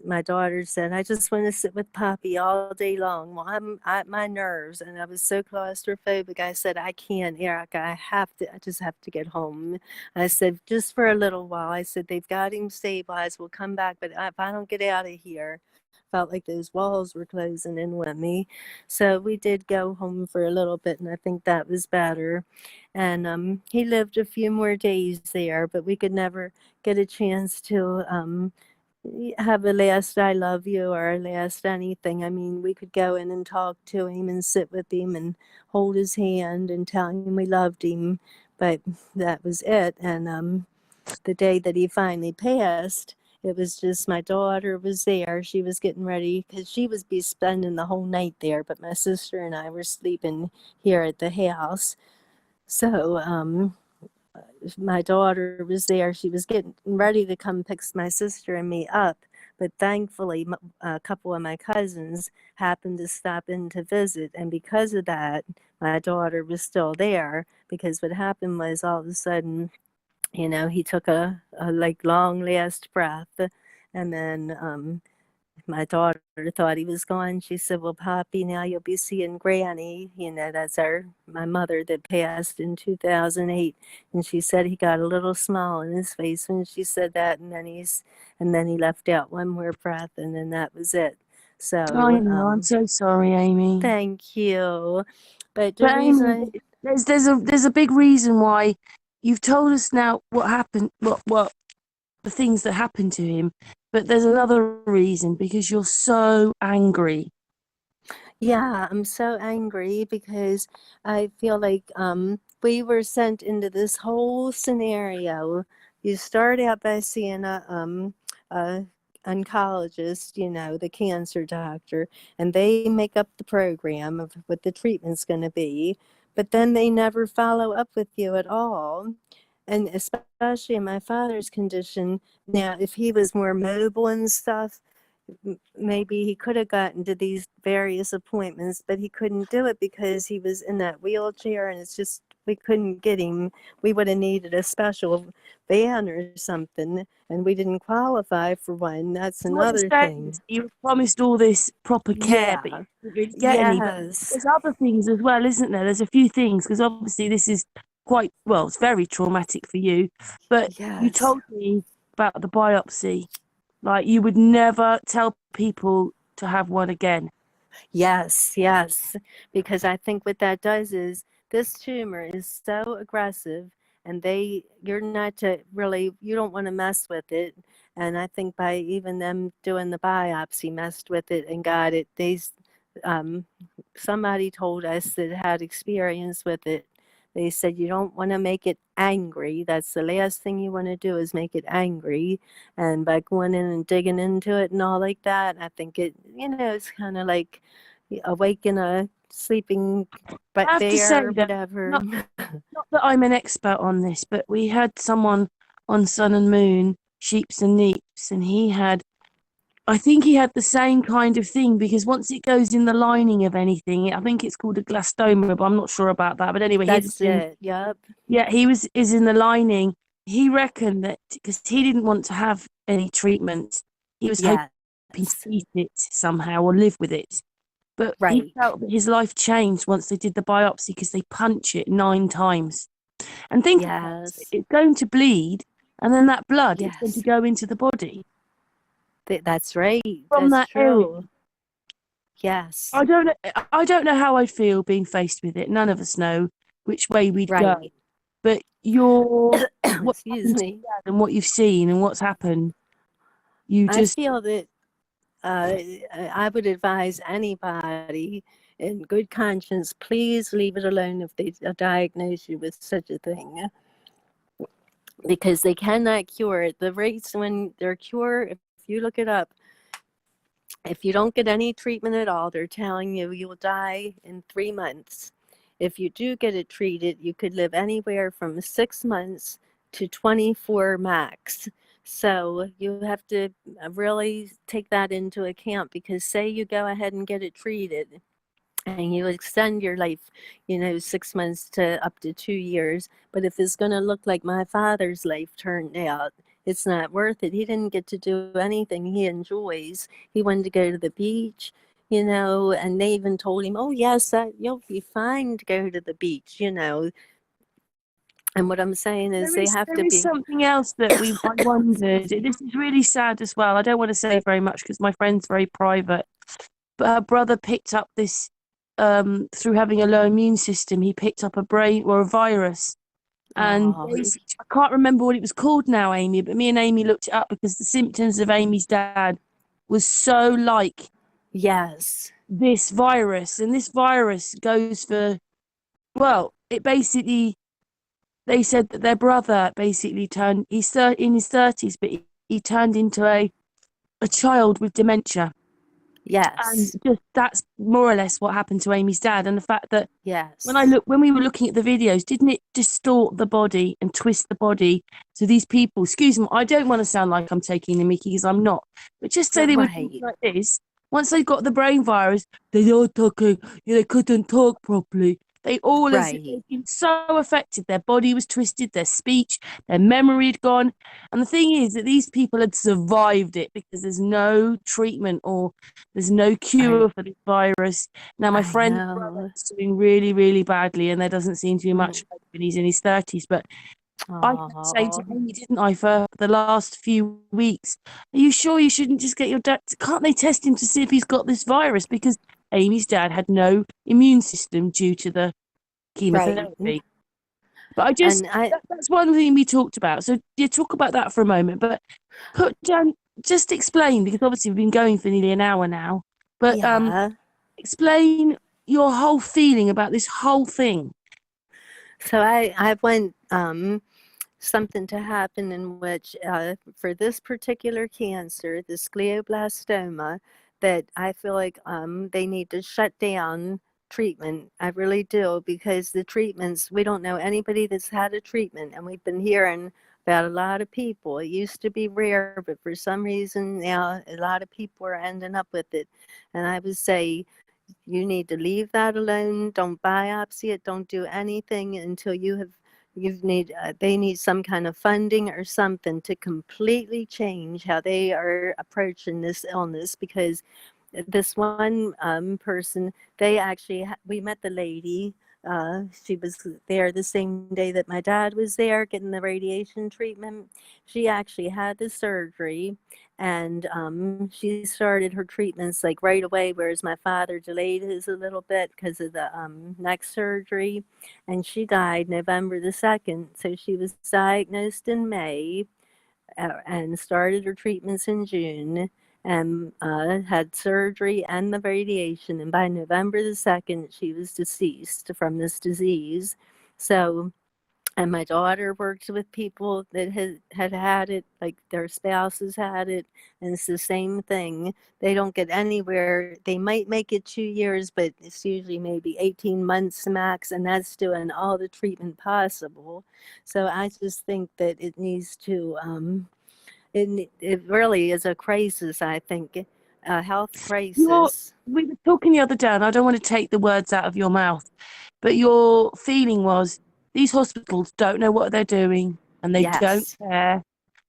my daughter said, I just want to sit with Poppy all day long. Well, I'm at my nerves and I was so claustrophobic. I said, I can't, Erica. I just have to get home. I said, just for a little while. I said, they've got him stabilized. We'll come back. But if I don't get out of here, felt like those walls were closing in with me. So we did go home for a little bit, and I think that was better. And he lived a few more days there, but we could never get a chance to have a last I love you or a last anything. I mean, we could go in and talk to him and sit with him and hold his hand and tell him we loved him, but that was it. And the day that he finally passed, it was just my daughter was there. She was getting ready because she was be spending the whole night there, but my sister and I were sleeping here at the house. So my daughter was there. She was getting ready to come pick my sister and me up. But thankfully, a couple of my cousins happened to stop in to visit. And because of that, my daughter was still there. Because what happened was all of a sudden, he took a like long last breath. And then my daughter thought he was gone. She said, well, Poppy, now you'll be seeing Granny. That's my mother that passed in 2008. And she said he got a little smile on his face when she said that. And then he left out one more breath, and then that was it. So, I know, I'm so sorry, Amy. thank you. But the But reason Amy, there's a big reason why you've told us now what happened, what the things that happened to him. But there's another reason because you're so angry. Yeah, I'm so angry because I feel like we were sent into this whole scenario. You start out by seeing a oncologist, the cancer doctor, and they make up the program of what the treatment's going to be, but then they never follow up with you at all. And especially in my father's condition, now if he was more mobile and stuff, maybe he could have gotten to these various appointments, but he couldn't do it because he was in that wheelchair and it's just we couldn't get him. We would have needed a special van or something, and we didn't qualify for one. That's What you're another saying is thing. you were promised all this proper care, but you Yeah. didn't really get any. But Yes. there's other things as well, isn't there? There's a few things, because obviously this is quite, well, it's very traumatic for you. But you Yes. told me about the biopsy. Like, you would never tell people to have one again. Yes, yes. Because I think what that does is this tumor is so aggressive, and you're not to really, you don't want to mess with it. And I think by even them doing the biopsy messed with it and got it. Um, Somebody told us that had experience with it. They said you don't want to make it angry. That's the last thing you want to do is make it angry. And by going in and digging into it and all like that, I think it's kind of like awaken a sleeping I have to say bear, that, whatever. not that I'm an expert on this, but we had someone on Sun and Moon, Sheeps and Neeps, and I think he had the same kind of thing, because once it goes in the lining of anything, I think it's called a glastoma, but I'm not sure about that. But anyway, That's it. Yep. yeah, is in the lining. He reckoned that because he didn't want to have any treatment, he was hoping to Yes. eat it somehow or live with it. But he Right. felt that his life changed once they did the biopsy, because they punch it 9 times. And think about it, Yes. it's going to bleed, and then that blood is going to Yes. go into the body That's right. from That's that area. true. Yes. I don't know how I'd feel being faced with it. None of us know which way we'd go. Right. But what Excuse happened to me. your dad and what you've seen and what's happened, you I just feel that I would advise anybody in good conscience, please leave it alone if they diagnose you with such a thing, because they cannot cure it. The rates when they're cured, if you look it up, if you don't get any treatment at all, they're telling you will die in 3 months. If you do get it treated, you could live anywhere from 6 months to 24 max. So you have to really take that into account, because say you go ahead and get it treated and you extend your life, 6 months to up to 2 years. But if it's going to look like my father's life turned out, it's not worth it. He didn't get to do anything he enjoys. He wanted to go to the beach, and they even told him, oh, yes, you'll be fine to go to the beach. And what I'm saying is they have there to is be. something else that I wondered. This is really sad as well. I don't want to say very much because my friend's very private. But her brother picked up this through having a low immune system. He picked up a brain or a virus. And Oh, I can't remember what it was called now, Amy, but me and Amy looked it up because the symptoms of Amy's dad was so like yes. this virus. And this virus goes for, well, it basically, they said that their brother basically he's in his 30s, but he turned into a child with dementia. And Yes. just that's more or less what happened to Amy's dad. And the fact that Yes. when we were looking at the videos, didn't it distort the body and twist the body? So these people, excuse me, I don't want to sound like I'm taking the mickey, because I'm not, but just say they were talking Right. like this. Once they got the brain virus, they all talking, they couldn't talk properly. They all, as if Right. they'd been so affected, their body was twisted, their speech, their memory had gone. And the thing is that these people had survived it because there's no treatment or there's no I cure for this virus. Now, my I friend's brother know. is doing really, really badly, and there doesn't seem to be much hope, and he's in his 30s. But I kept saying to Oh, Amy, didn't I, for the last few weeks, are you sure you shouldn't just get your dad? Can't they test him to see if he's got this virus? Because Amy's dad had no immune system due to the right. chemotherapy. But And I, that's one thing we talked about. So, yeah, talk about that for a moment. But put down, just explain, because obviously we've been going for nearly an hour now. But yeah. explain your whole feeling about this whole thing. So I want something to happen in which, for this particular cancer, this glioblastoma, that I feel like they need to shut down treatment. I really do, because the treatments, we don't know anybody that's had a treatment, and we've been hearing about a lot of people. It used to be rare, but for some reason now a lot of people are ending up with it. And I would say, you need to leave that alone. Don't biopsy it. Don't do anything until they need some kind of funding or something to completely change how they are approaching this illness, because this one person, we met the lady. She was there the same day that my dad was there getting the radiation treatment. She actually had the surgery, and she started her treatments like right away, whereas my father delayed his a little bit because of the neck surgery. And she died November the 2nd. So she was diagnosed in May, and started her treatments in June, and had surgery and the radiation. And by November the 2nd, she was deceased from this disease. So, and my daughter worked with people that had it, like their spouses had it, and it's the same thing. They don't get anywhere. They might make it 2 years, but it's usually maybe 18 months max, and that's doing all the treatment possible. So I just think that it needs to, it really is a crisis, I think, a health You're, crisis. we were talking the other day, and I don't want to take the words out of your mouth, but your feeling was these hospitals don't know what they're doing and they don't Yes, care.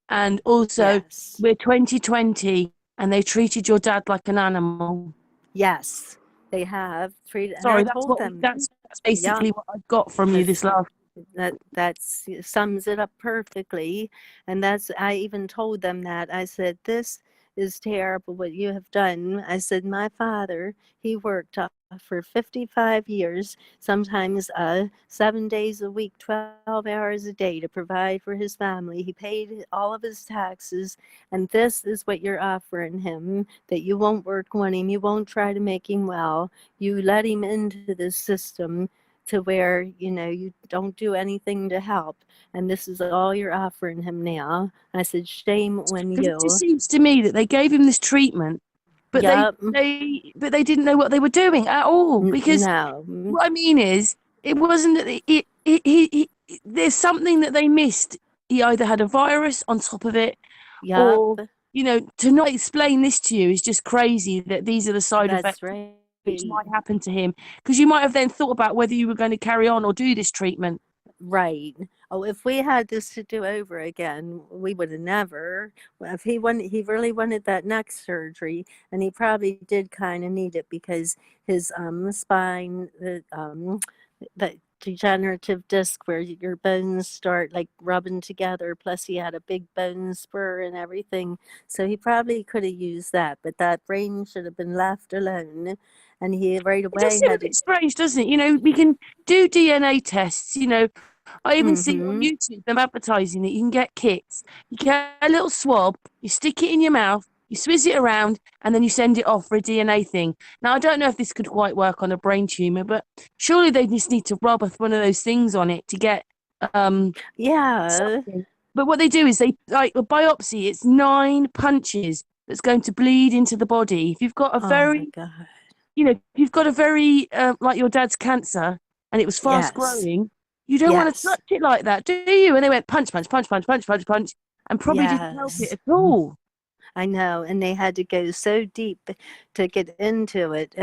And also, yes, we're 2020 and they treated your dad like an animal. yes, they have treated, and I Sorry, told them, that's yeah, basically what I got from you this last. that sums it up perfectly. And that's, I even told them that. I said, this is terrible what you have done. I said, my father, he worked for 55 years, sometimes 7 days a week, 12 hours a day, to provide for his family. He paid all of his taxes, and this is what you're offering him, that you won't work on him, you won't try to make him well, you let him into this system to where, you don't do anything to help, and this is all you're offering him now. I said, shame on Because it just you. seems to me that they gave him this treatment, but Yup. they didn't know what they were doing at all. Because No. what I mean is, it wasn't that there's something that they missed. He either had a virus on top of it, Yup. or to not explain this to you is just crazy. That these are the side That's effects right. which might happen to him, because you might have then thought about whether you were going to carry on or do this treatment. Right. Oh, if we had this to do over again, we would have never. If he really wanted that neck surgery, and he probably did kind of need it, because his spine, the degenerative disc where your bones start like rubbing together. Plus, he had a big bone spur and everything, so he probably could have used that. But that brain should have been left alone, and he right It does away seem a had bit to. strange, doesn't it? We can do DNA tests. I even see on Mm-hmm. YouTube them advertising that you can get kits. You get a little swab, you stick it in your mouth, you swizz it around, and then you send it off for a DNA thing. Now, I don't know if this could quite work on a brain tumor, but surely they just need to rub one of those things on it to get Yeah. something. But what they do is they, like a biopsy, it's 9 punches that's going to bleed into the body. If you've got a Oh my very, God. if you've got a very, like your dad's cancer and it was fast Yes. growing, you don't want to Yes. touch it like that, do you? And they went punch, punch, punch, punch, punch, punch, punch, and probably didn't help it Yes. at all. I know. And they had to go so deep to get into it.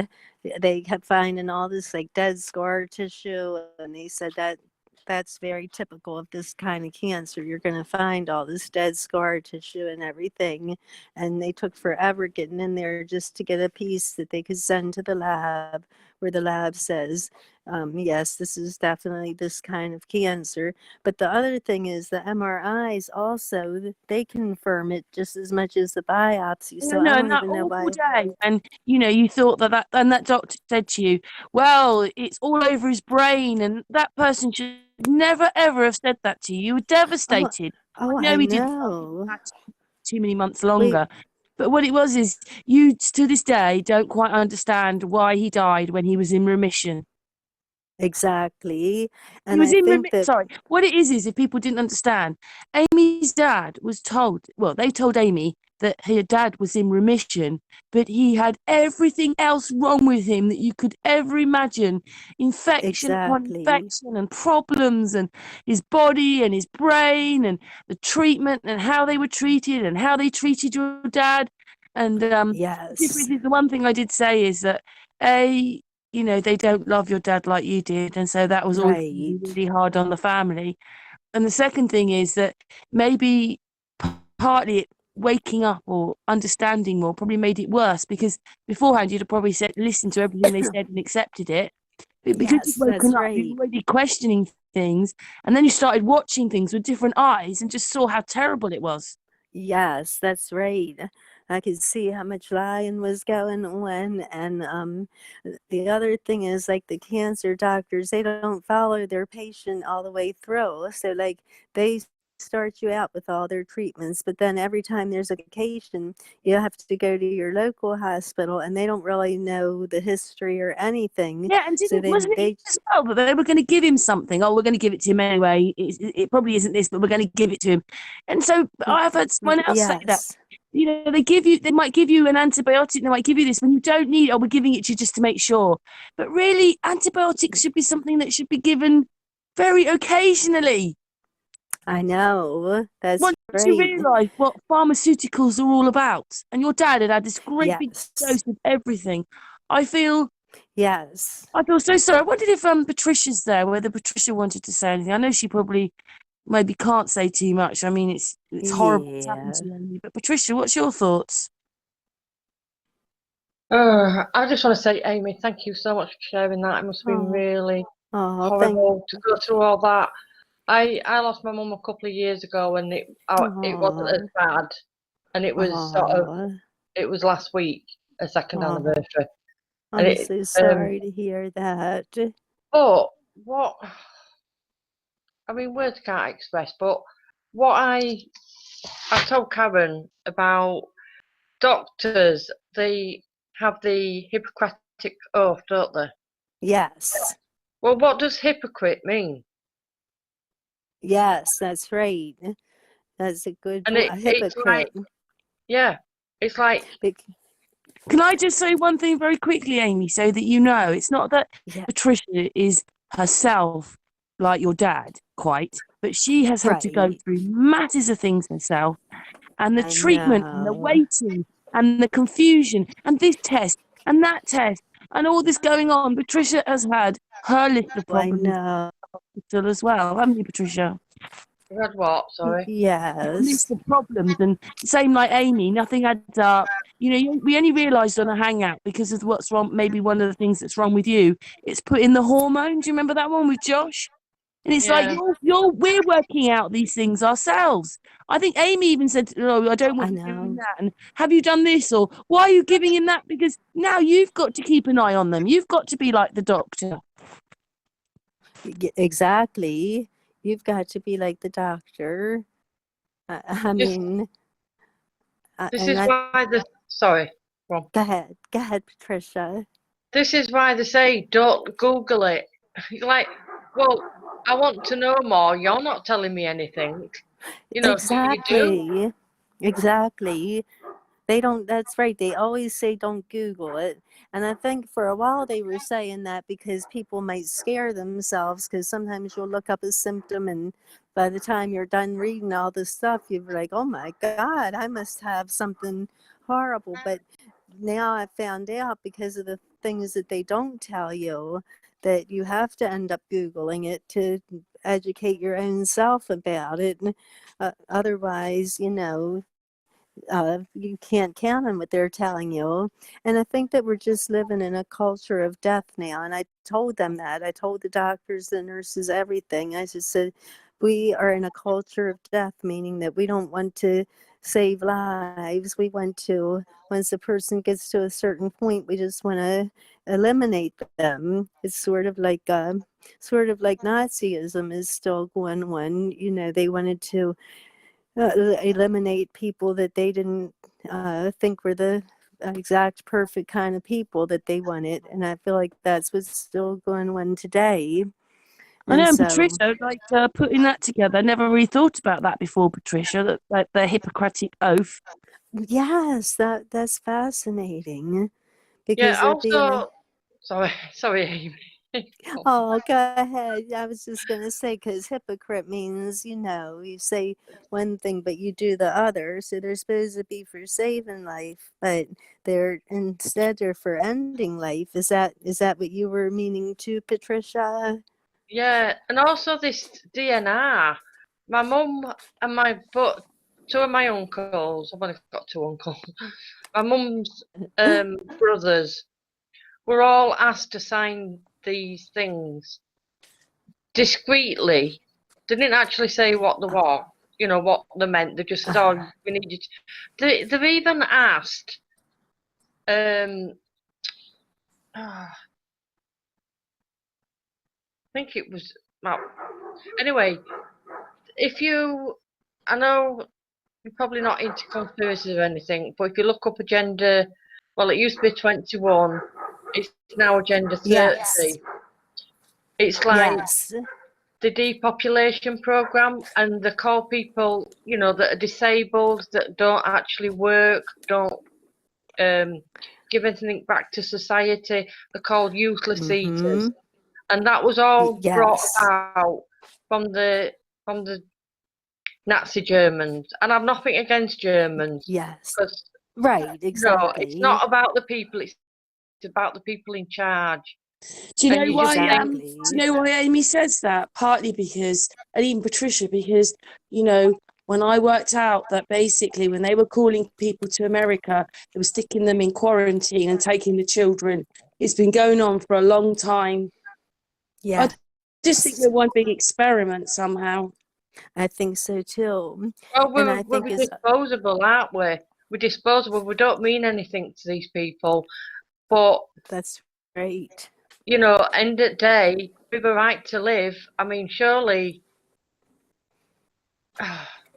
They kept finding all this like dead scar tissue. And they said that that's very typical of this kind of cancer. You're going to find all this dead scar tissue and everything. And they took forever getting in there just to get a piece that they could send to the lab, where the lab says, yes, this is definitely this kind of cancer. But the other thing is the MRIs also, they confirm it just as much as the biopsy. No, So I no, don't and that even know awful why. day, and you thought and that doctor said to you, "Well, it's all over his brain," and that person should never ever have said that to you. You were Oh, devastated. I oh, I know he didn't tell you know. that too many months We longer, but what it was is you to this day don't quite understand why he died when he was in remission. exactly. He And was I in think that sorry. What it is if people didn't understand, Amy's dad was told, well, they told Amy that her dad was in remission, but he had everything else wrong with him that you could ever imagine. Infection upon exactly. infection and problems, and his body and his brain and the treatment and how they were treated and how they treated your dad. And the difference Yes. is, the one thing I did say is that they don't love your dad like you did, and so that was always gonna be Right. really hard on the family. And the second thing is that maybe partly waking up or understanding more probably made it worse, because beforehand you'd have probably said, listened to everything they said and accepted it. But because you've Yes, woken that's up, you're right. already questioning things, and then you started watching things with different eyes and just saw how terrible it was. Yes, that's right. I could see how much lying was going on. And the other thing is, like, the cancer doctors, they don't follow their patient all the way through. So, like, they start you out with all their treatments, but then every time there's a vacation, you have to go to your local hospital, and they don't really know the history or anything. Yeah, and So didn't wasn't it they as well that they were going to give him something? Oh, we're going to give it to him anyway. It probably isn't this, but we're going to give it to him. And so I've heard someone else say that. yes, They might give you an antibiotic, they might give you this when you don't need it. Oh, we're giving it to you just to make sure. But really, antibiotics should be something that should be given very occasionally. I know. That's Once you right. realise what pharmaceuticals are all about, and your dad had this great big Yes. dose of everything, I feel Yes. I feel so sorry. I wondered if Patricia's there, whether Patricia wanted to say anything. I know she probably maybe can't say too much. I mean, it's horrible what's happened Yeah. to you. But Patricia, what's your thoughts? I just want to say, Amy, thank you so much for sharing that. It must have been Oh, really oh, thank. horrible to go through all that. I lost my mum a couple of years ago, and it wasn't as Oh, bad, and it was oh, it was last week, a second oh. anniversary, and I'm so sorry to hear that. but what I mean, words can't express, but what I told Karen about doctors, they have the Hippocratic oath, don't they? Yes. Well, what does hypocrite mean? Yes, that's right. That's a good And point. A it's like, hypocrite. yeah, it's like, Bec- Can I just say one thing very quickly, Amy, so that you know it's not that yeah, Patricia is herself like your dad, quite, but she has had to go right. through masses of things herself, and the I treatment and the know. waiting and the confusion and this test and that test and all this going on. Patricia has had her list of I problems know. still as well, haven't you, Patricia? you had what? Sorry. List Yes. of problems, and same like Amy, nothing adds up. We only realised on a hangout because of what's wrong. Maybe one of the things that's wrong with you, it's put in the hormone. Do you remember that one with Josh? And it's like Yeah. we're working out these things ourselves. I think Amy even said, "Oh, I don't I want you doing know. that." And have you done this, or why are you giving him that? Because now you've got to keep an eye on them. You've got to be like the doctor. Exactly. You've got to be like the doctor. I This mean, this and is I why the sorry. Wrong. go ahead, Patricia. This is why they say don't Google it. You're like, well, I want to know more. You're not telling me anything. So you do. Exactly. Exactly. They don't, that's right. They always say don't Google it. And I think for a while they were saying that because people might scare themselves, because sometimes you'll look up a symptom and by the time you're done reading all this stuff, you're like, oh my God, I must have something horrible. But now I found out, because of the things that they don't tell you, that you have to end up Googling it to educate your own self about it. Otherwise, you can't count on what they're telling you. And I think that we're just living in a culture of death now. And I told them that. I told the doctors, the nurses, everything. I just said, we are in a culture of death, meaning that we don't want to save lives. We want to, once a person gets to a certain point, we just want to eliminate them. It's sort of like Nazism is still going on. They wanted to eliminate people that they didn't think were the exact perfect kind of people that they wanted. And I feel like that's what's still going on today. I And know, and so, Patricia, like putting that together, I never really thought about that before, Patricia, that like the Hippocratic Oath. yes, that's fascinating, Yeah. because they're being Also, sorry, sorry, Amy. Oh, go ahead. I was just going to say, because hypocrite means, you say one thing, but you do the other. So they're supposed to be for saving life, but they're for ending life. Is that what you were meaning to, Patricia? Yeah, and also this DNR. My mum and two of my uncles, I've only got two uncles, my mum's brothers were all asked to sign these things discreetly. They didn't actually say what they were, what they meant. They just said, "Oh, we need you." They've even asked. I think it was. Well, anyway, I know you're probably not into conspiracies or anything, but if you look up agenda, well, it used to be 21. It's now agenda Yes. 30. It's like Yes. the depopulation program, and they call people, that are disabled, that don't actually work, don't give anything back to society. They're called useless Mm-hmm. eaters, and that was all brought Yes. about from the Nazi Germans. And I've nothing against Germans, Yes. because Right. it's Exactly. not about the people; it's about the people in charge. Do you And know you why? just think, Do you Exactly. know why Amy says that? Partly because, and even Patricia, because you know, when I worked out that basically when they were calling people to America, they were sticking them in quarantine and taking the children. It's been going on for a long time. I Yes. just think they're one big experiment somehow. I think so too. well, And we're I think we're disposable, aren't we? We're disposable. We don't mean anything to these people. But that's right. end of the day, we have a right to live. I mean, surely,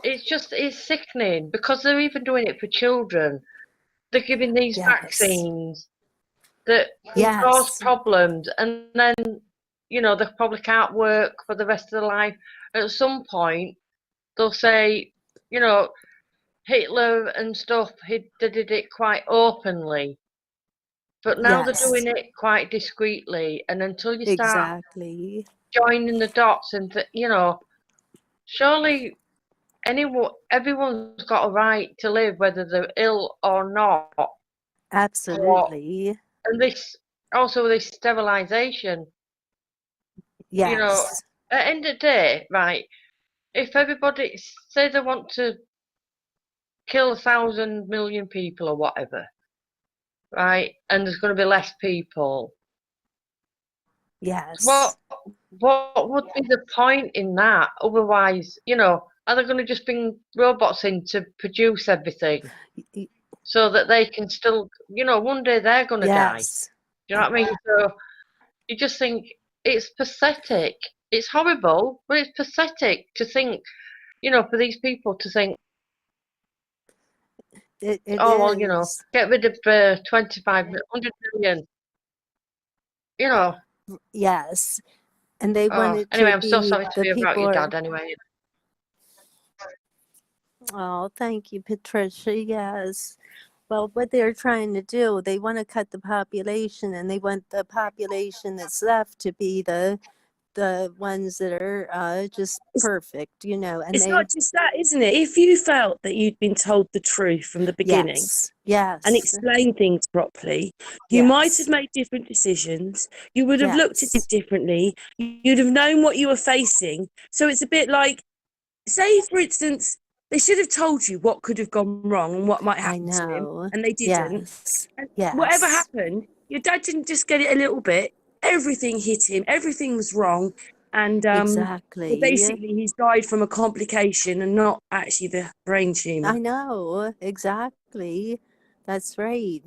it's sickening, because they're even doing it for children. They're giving these Yes. vaccines that can cause Yes. problems, and then they probably can't work for the rest of their life. At some point, they'll say, you know, Hitler and stuff, they did it quite openly, but now they're Yes. doing it quite discreetly. And until you start Exactly. joining the dots, and surely everyone's got a right to live, whether they're ill or not. Or Absolutely. and this sterilisation, Yes. at the end of the day, right? If everybody say they want to kill 1,000 million people or whatever, right, and there's going to be less people, Yes. what what would be the point in that? Otherwise, are they going to just bring robots in to produce everything Y- so that they can still, one day they're going to die? Yes. Do you know what I mean? So you just think it's pathetic. It's horrible, but it's pathetic to think, for these people to think, It oh, well, is. get rid of 25, 100 million, you know. Yes. And they want Oh, it anyway, to I'm so be sorry to the hear about people your are. dad anyway. Oh, thank you, Patricia. Yes. Well, what they're trying to do, they want to cut the population, and they want the population that's left to be the ones that are just perfect, and It's not they. just that, isn't it? If you felt that you'd been told the truth from the beginning Yes. and Yes. explained things properly, you might have Yes. made different decisions. You would have looked at it Yes. differently. You'd have known what you were facing. So it's a bit like, say, for instance, they should have told you what could have gone wrong and what might I happen to him, know. and they didn't. Yes. And whatever Yes. happened, your dad didn't just get it a little bit. Everything hit him. Everything was wrong. And so Exactly. basically, he's died from a complication and not actually the brain tumour. I know. Exactly. That's right.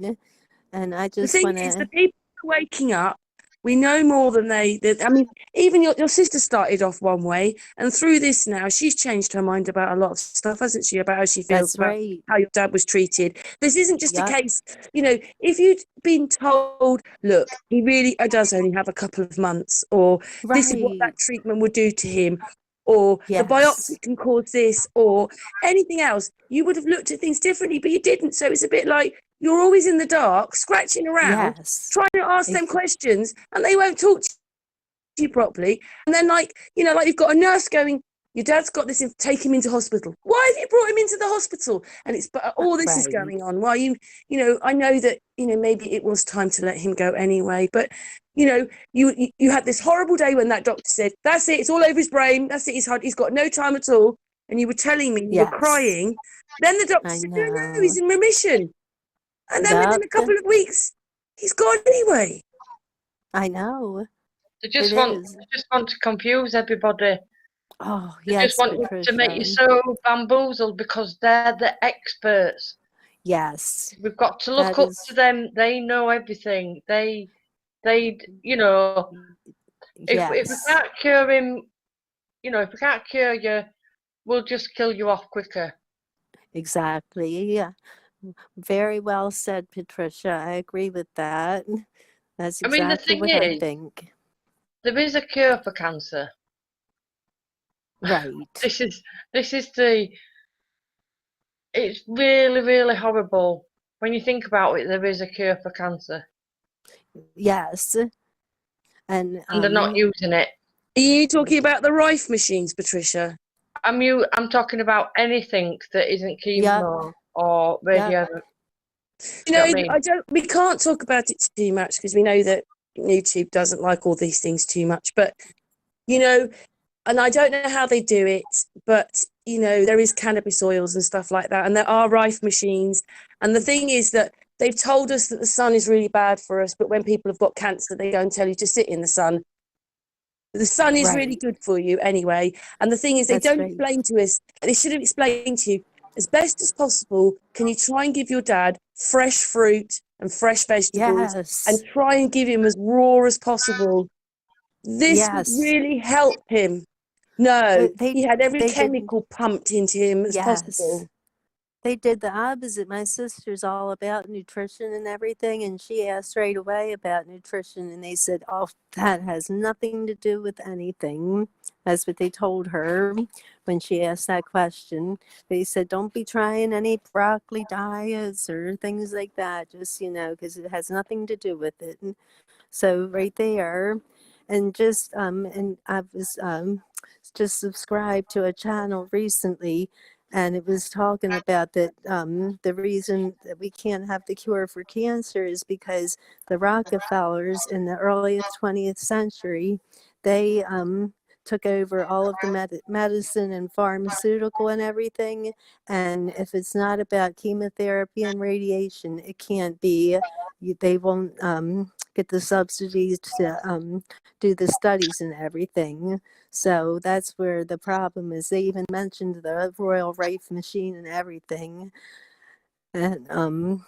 And I The just thing want is, the to. people who are waking up, we know more than I mean, even your sister started off one way, and through this now, she's changed her mind about a lot of stuff, hasn't she? About how she feels That's about right. how your dad was treated. This isn't just a Yep. case, if you'd been told, look, he really does only have a couple of months, or this is what Right. that treatment would do to him, or the Yes. biopsy can cause this, or anything else, you would have looked at things differently, but you didn't. So it's a bit like you're always in the dark, scratching around, Yes. trying to ask them Ex- questions, and they won't talk to you properly. And then, like, you know, like you've got a nurse going, your dad's got this, take him into hospital. Why have you brought him into the hospital? And it's, but all this is Right. going on. Well, you know, I know that, you know, maybe it was time to let him go anyway, but, you know, you had this horrible day when that doctor said, that's it, it's all over his brain, that's it, he's got no time at all. And you were telling me, you were Yes. crying. Then the doctor I said, no, know. he's in remission. And then within Yup. a couple of weeks, he's gone anyway. I know. They It just is. want to confuse everybody. Oh, They yes, just want you to make you so bamboozled because they're the experts. Yes. We've got to That look up is. to them. They know everything. They, you know, if we Yes. can't cure him, you know, if we can't cure you, we'll just kill you off quicker. Exactly. Yeah. Very well said, Patricia. I agree with that. That's I mean, the exactly thing what I is, think. there is a cure for cancer. Right. This is it's really, really horrible. When you think about it, there is a cure for cancer. Yes. And And they're not using it. Are you talking about the Rife machines, Patricia? I'm talking about anything that isn't Yep. chemo or Yep. radio. You know, what I mean? we can't talk about it too much because we know that YouTube doesn't like all these things too much. But, you know, and I don't know how they do it, but, you know, there is cannabis oils and stuff like that. And there are Rife machines. And the thing is that they've told us that the sun is really bad for us. But when people have got cancer, they go and tell you to sit in the sun. The sun is really Right. good for you anyway. And the thing is, they That's don't right. explain to us, they should have explained to you, as best as possible, can you try and give your dad fresh fruit and fresh vegetables and Yes. try and give him as raw as possible? This would Yes. really help him. No, They he had every they did. chemical pumped into him as Yes. possible. They did the opposite. My sister's all about nutrition and everything, and she asked right away about nutrition, and they said, "Oh, that has nothing to do with anything." That's what they told her when she asked that question. They said, "Don't be trying any broccoli diets or things like that, just, you know, because it has nothing to do with it." And so right there, and I was just subscribed to a channel recently, and it was talking about that the reason that we can't have the cure for cancer is because the Rockefellers in the early 20th century, they took over all of the medicine and pharmaceutical and everything. And if it's not about chemotherapy and radiation, it can't be. They won't get the subsidies to do the studies and everything. So that's where the problem is. They even mentioned the Royal Rife machine and everything. And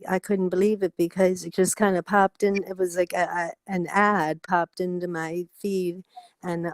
I couldn't believe it because it just kind of popped in. It was like an ad popped into my feed, and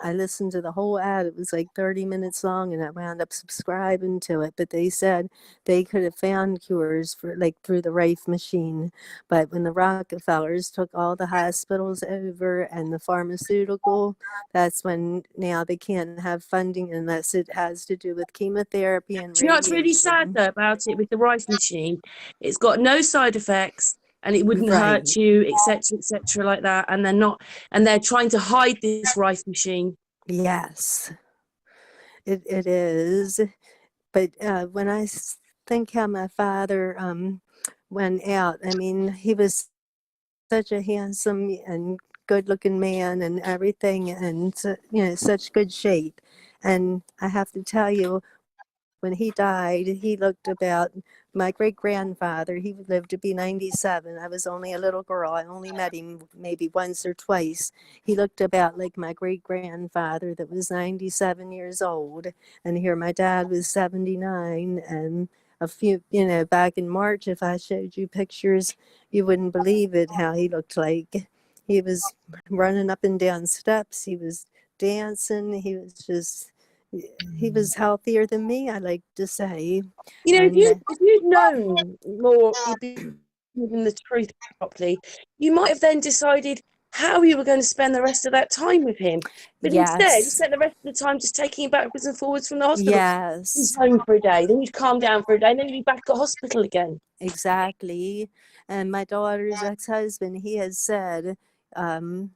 I listened to the whole ad. It was like 30 minutes long, and I wound up subscribing to it. But they said they could have found cures for like through the Rife machine, but when the Rockefellers took all the hospitals over and the pharmaceutical, that's when now they can't have funding unless it has to do with chemotherapy and Do you know what's really sad radiation. though about it with the Rife machine? It's got no side effects and it wouldn't Right. hurt you, etc., like that. And they're trying to hide this Rife machine. Yes, it is. But when I think how my father went out, I mean, he was such a handsome and good-looking man and everything, and you know, such good shape. And I have to tell you, when he died, he looked about my great grandfather. He lived to be 97. I was only a little girl. I only met him maybe once or twice. He looked about like my great grandfather that was 97 years old. And here my dad was 79. And a few, you know, back in March, if I showed you pictures, you wouldn't believe it how he looked like. He was running up and down steps. He was dancing. He was healthier than me, I like to say. You know, And if you'd known more, you'd be given the truth properly, you might have then decided how you were going to spend the rest of that time with him. But instead, you yes, spent the rest of the time just taking him backwards and forwards from the hospital. He's yes, home for a day, then you'd calm down for a day, and then you'd be back at hospital again. exactly. And my daughter's ex-husband, he has said, um,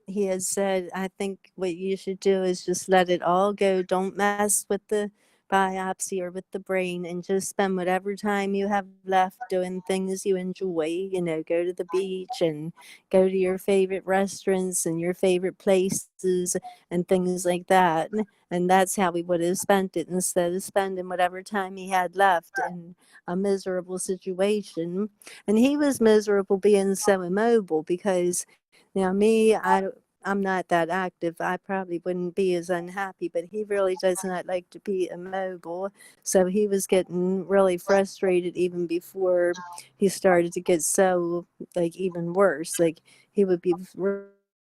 he has said, I think what you should do is just let it all go. Don't mess with the biopsy or with the brain, and just spend whatever time you have left doing things you enjoy. Go to the beach and go to your favorite restaurants and your favorite places and things like that. And that's how he would have spent it, instead of spending whatever time he had left in a miserable situation. And he was miserable being so immobile, because now me, I'm not that active. I probably wouldn't be as unhappy, but he really does not like to be immobile. So he was getting really frustrated even before he started to get so, like, even worse. Like, he would be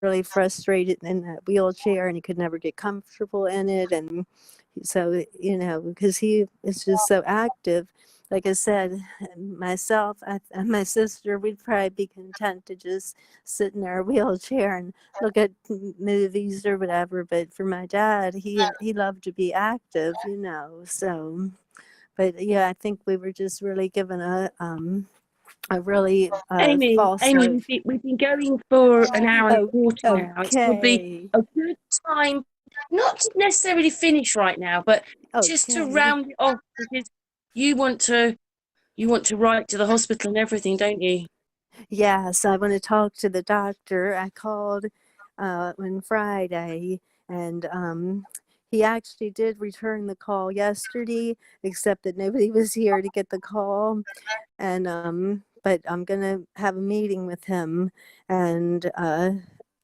really frustrated in that wheelchair, and he could never get comfortable in it. And so, because he is just so active. Like I said, myself and my sister, we'd probably be content to just sit in our wheelchair and look at movies or whatever. But for my dad, he loved to be active. So, but yeah, I think we were just really given a really false Amy, hope. we've been going for an hour and a Oh, quarter now. It's probably okay, a good time, not to necessarily finish right now, but just to okay. round it off, because you want to write to the hospital and everything, don't you? Yes, I want to talk to the doctor. I called on Friday, and he actually did return the call yesterday, except that nobody was here to get the call. And but I'm gonna have a meeting with him, and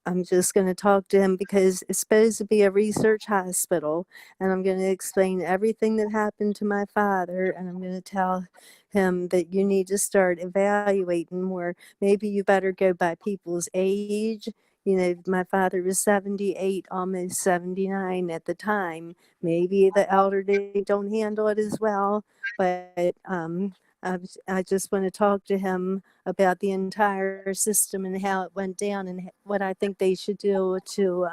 I'm just gonna talk to him because it's supposed to be a research hospital, and I'm gonna explain everything that happened to my father, and I'm gonna tell him that you need to start evaluating more. Maybe you better go by people's age. My father was 78, almost 79 at the time. Maybe the elderly don't handle it as well, but I just want to talk to him about the entire system and how it went down, and what I think they should do to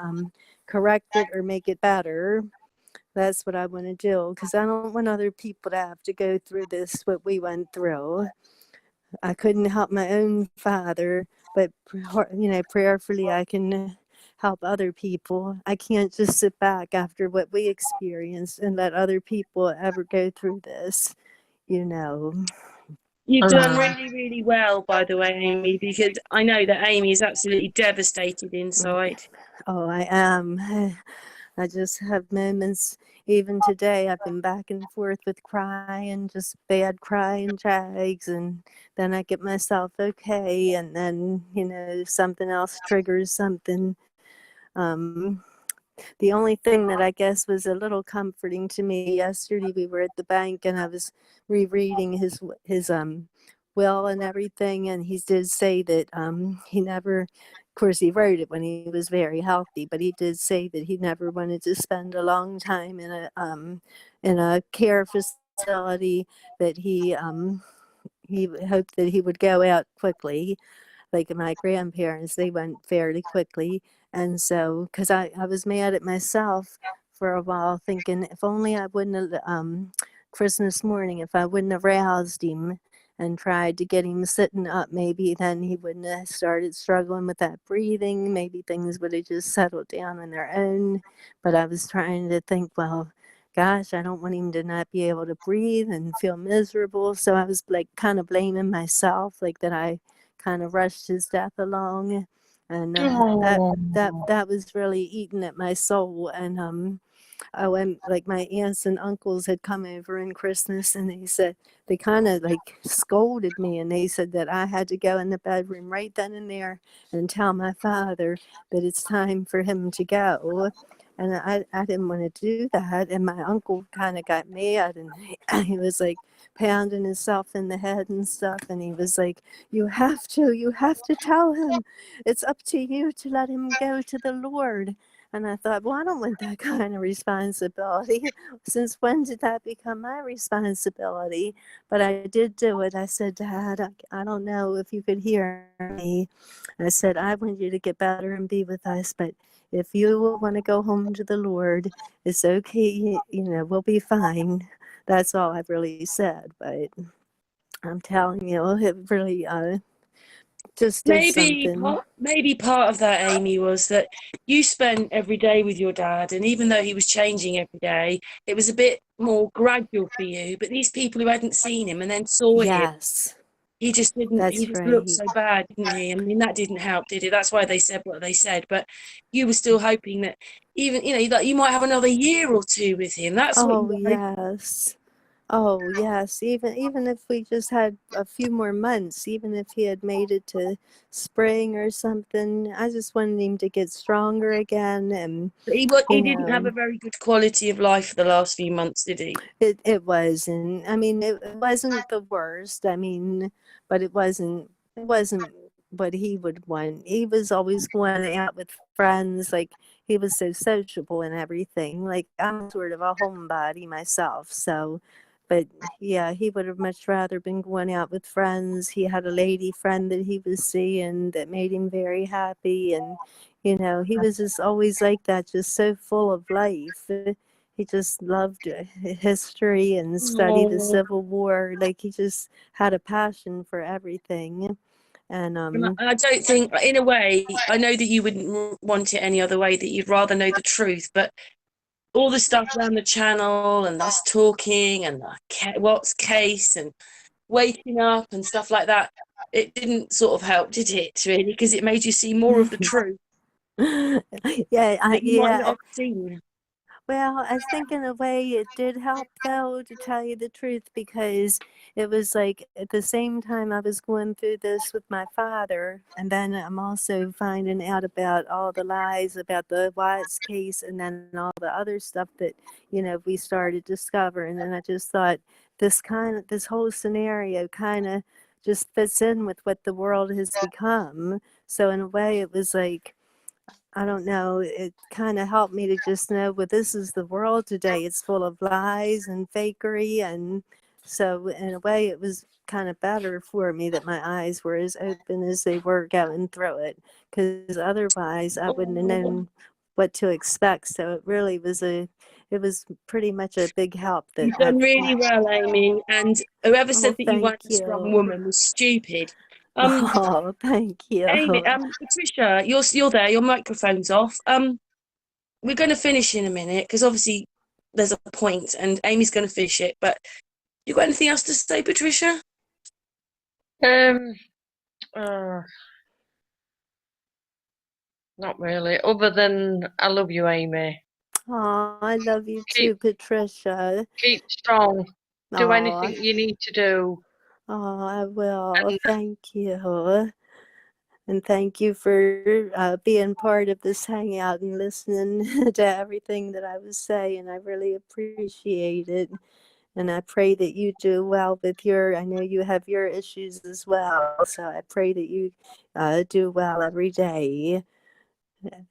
correct it or make it better. That's what I want to do, because I don't want other people to have to go through this, what we went through. I couldn't help my own father, but prayerfully I can help other people. I can't just sit back after what we experienced and let other people ever go through this, you know. You've done really, really well, by the way, Amy, because I know that Amy is absolutely devastated inside. Oh, I am. I just have moments, even today, I've been back and forth with crying, just bad crying jags, and then I get myself okay, and then, something else triggers something. Um, the only thing that I guess was a little comforting to me yesterday, we were at the bank and I was rereading his will and everything, and he did say that he never, of course he wrote it when he was very healthy, but he did say that he never wanted to spend a long time in a care facility, that he hoped that he would go out quickly, like my grandparents, they went fairly quickly. And so, because I was mad at myself for a while, thinking if only I wouldn't have, Christmas morning, if I wouldn't have roused him and tried to get him sitting up, maybe then he wouldn't have started struggling with that breathing. Maybe things would have just settled down on their own. But I was trying to think, well, gosh, I don't want him to not be able to breathe and feel miserable. So I was like kind of blaming myself, like that I kind of rushed his death along, and that was really eating at my soul. And I went, like, my aunts and uncles had come over in Christmas, and they kind of like scolded me, and they said that I had to go in the bedroom right then and there and tell my father that it's time for him to go. And I didn't want to do that. And my uncle kind of got mad, and he was like pounding himself in the head and stuff. And he was like, you have to tell him. It's up to you to let him go to the Lord. And I thought, well, I don't want that kind of responsibility. Since when did that become my responsibility? But I did do it. I said, Dad, I don't know if you could hear me. I said, I want you to get better and be with us, but if you want to go home to the Lord, it's okay. We'll be fine. That's all I've really said. But I'm telling you, it really just did Maybe something. part of that, Amy, was that you spent every day with your dad, and even though he was changing every day, it was a bit more gradual for you. But these people who hadn't seen him and then saw him, Yes, he just didn't. He that's just looked right. so bad, didn't he? I mean, that didn't help, did it? That's why they said what they said. But you were still hoping that even that you might have another year or two with him. That's what you Oh, were hoping. yes. Oh, yes. Even if we just had a few more months, even if he had made it to spring or something, I just wanted him to get stronger again. And, But you he didn't have a know, very good quality of life for the last few months, did he? it wasn't. I mean, it wasn't the worst. I mean, but it wasn't what he would want. He was always going out with friends. Like he was so sociable and everything. Like I'm sort of a homebody myself, so. But yeah, he would have much rather been going out with friends. He had a lady friend that he was seeing that made him very happy, and he was just always like that, just so full of life. He just loved history and studied the Oh. Civil War. Like he just had a passion for everything. And And I don't think, in a way, I know that you wouldn't want it any other way, that you'd rather know the truth, but all the stuff around the channel and us talking and the what's case and waking up and stuff like that, it didn't sort of help, did it, really? Because it made you see more of the truth that you might not yeah, have seen. well, I think in a way it did help, though, to tell you the truth, because it was like at the same time I was going through this with my father, and then I'm also finding out about all the lies about the Watts case, and then all the other stuff that we started discovering, and I just thought this whole scenario kind of just fits in with what the world has become. So in a way, it was like, I don't know, it kind of helped me to just know, well, this is the world today. It's full of lies and fakery. And so, in a way, it was kind of better for me that my eyes were as open as they were going through it, because otherwise, I wouldn't have Oh, known what to expect. So, it was pretty much a big help that you've done I've, really well, Amy, and whoever oh, said that you thank weren't a strong you. woman was stupid. Um, Oh, thank Amy, you. Patricia, you're there. Your microphone's off. We're going to finish in a minute because obviously there's a point, and Amy's going to finish it. But you got anything else to say, Patricia? Um, uh, not really. Other than I love you, Amy. Oh, I love you too, Keep Patricia. keep strong. Do anything Oh, you need to do. oh, I will. And Thank you. And thank you for being part of this hangout and listening to everything that I was saying. I really appreciate it. And I pray that you do well with I know you have your issues as well. So I pray that you do well every day.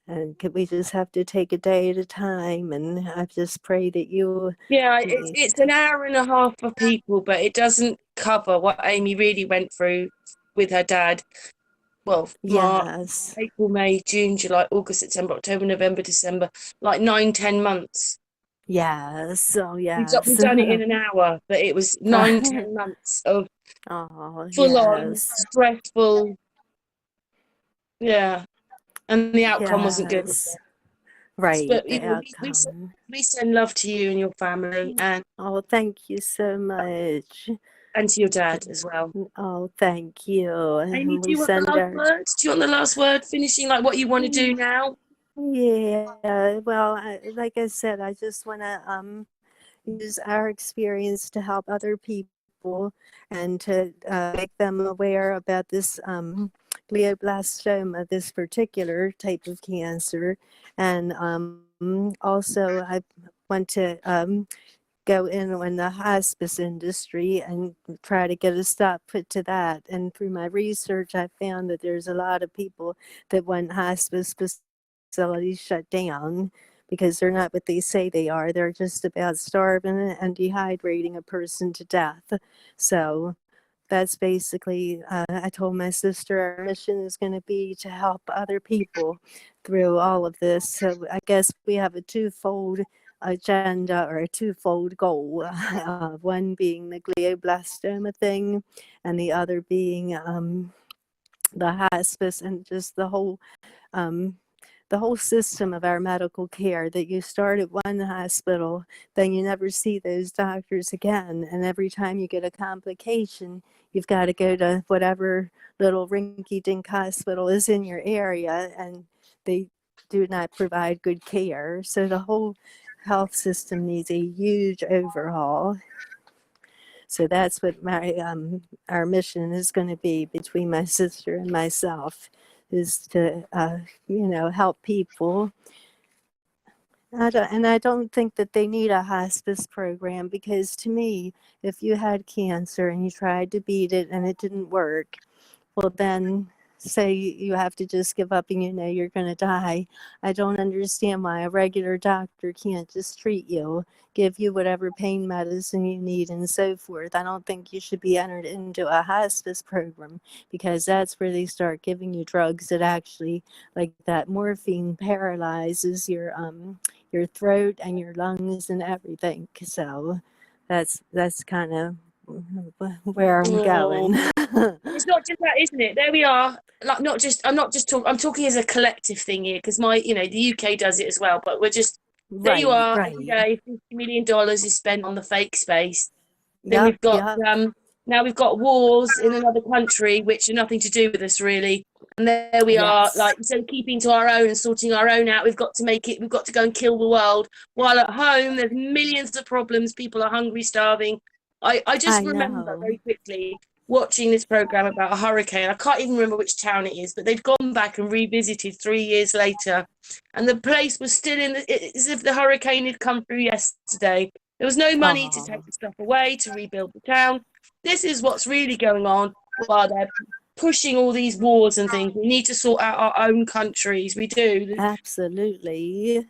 And we just have to take a day at a time. And I just pray that you. Yeah, it's an hour and a half for people, but it doesn't cover what Amy really went through with her dad. Well, March, Yes. April, May, June, July, August, September, October, November, December, like 9, 10 months. Yes. Oh, We've yes. done it in an hour, but it was 9, 10 months of Oh, full on yes. stressful. Yeah, and the outcome wasn't good. Yes. Right. But The we outcome. send love to you and your family, Oh, thank you so much. and to your dad as well. Oh, thank you. Amy, And do we you want the send last our. word? Do you want the last word? Finishing like what you want to do now? Yeah. Well, like I said, I just want to use our experience to help other people and to make them aware about this glioblastoma, this particular type of cancer. And also, I want to go in the hospice industry and try to get a stop put to that. And through my research, I found that there's a lot of people that want hospice facilities shut down because they're not what they say they are. They're just about starving and dehydrating a person to death. So that's basically, I told my sister our mission is going to be to help other people through all of this. So I guess we have a twofold agenda or a twofold goal, one being the glioblastoma thing and the other being the hospice and just um, the whole system of our medical care, that you start at one hospital, then you never see those doctors again. And every time you get a complication, you've got to go to whatever little rinky dink hospital is in your area, and they do not provide good care. So the whole health system needs a huge overhaul. So that's what our mission is going to be between my sister and myself, is to help people. And I don't think that they need a hospice program, because to me, if you had cancer and you tried to beat it and it didn't work, well, then say you have to just give up and you're going to die. I don't understand why a regular doctor can't just treat you, give you whatever pain medicine you need, and so forth. I don't think you should be entered into a hospice program, because that's where they start giving you drugs that actually, like that morphine, paralyzes your throat and your lungs and everything. So that's kind of where I'm going. It's not just that, isn't it? There we are. Like, not just, I'm not just talking, I'm talking as a collective thing here, because the UK does it as well, but we're just, there you are, every day, $50 million is spent on the fake space. Then we've got, now we've got wars in another country, which are nothing to do with us, really. And there we are, like, instead of keeping to our own and sorting our own out, we've got to go and kill the world. While at home, there's millions of problems. People are hungry, starving. I just remember very quickly watching this program about a hurricane. I can't even remember which town it is, but they've gone back and revisited 3 years later, and the place was still as if the hurricane had come through yesterday. There was no money to take the stuff away, to rebuild the town. This is what's really going on while they're pushing all these wars and things. We need to sort out our own countries. We do. Absolutely.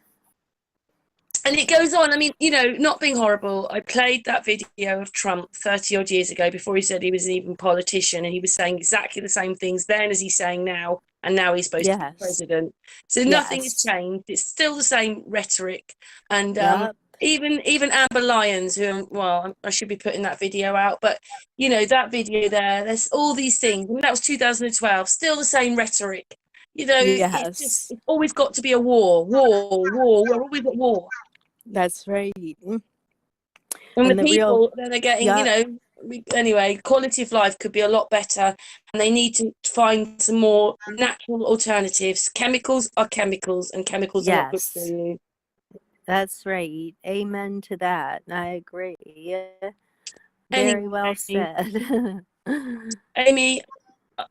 And it goes on. I mean, not being horrible, I played that video of Trump 30 odd years ago, before he said he was an even politician, and he was saying exactly the same things then as he's saying now, and now he's supposed to be president. So nothing has changed. It's still the same rhetoric. And even Amber Lyons, who, well, I should be putting that video out, but that video there's all these things. And that was 2012, still the same rhetoric. It's always got to be a war. We're always at war. That's right. And the people, then they're getting, anyway, quality of life could be a lot better, and they need to find some more natural alternatives. Chemicals are chemicals, and chemicals are not good for you. That's right. Amen to that. I agree. Very well said. Amy,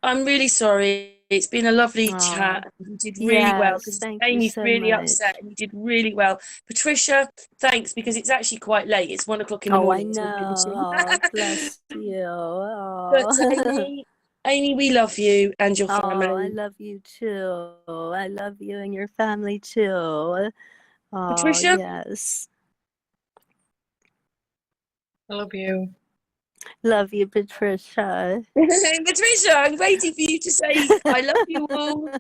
I'm really sorry. It's been a lovely chat. You did really well, because Amy's really upset, and you did really well. Patricia, thanks, because it's actually quite late. It's 1 o'clock in the morning. I know. Bless you. But Amy, we love you and your family. I love you too. I love you and your family too. Patricia? Yes. I love you. Love you, Patricia. Patricia, I'm waiting for you to say I love you all.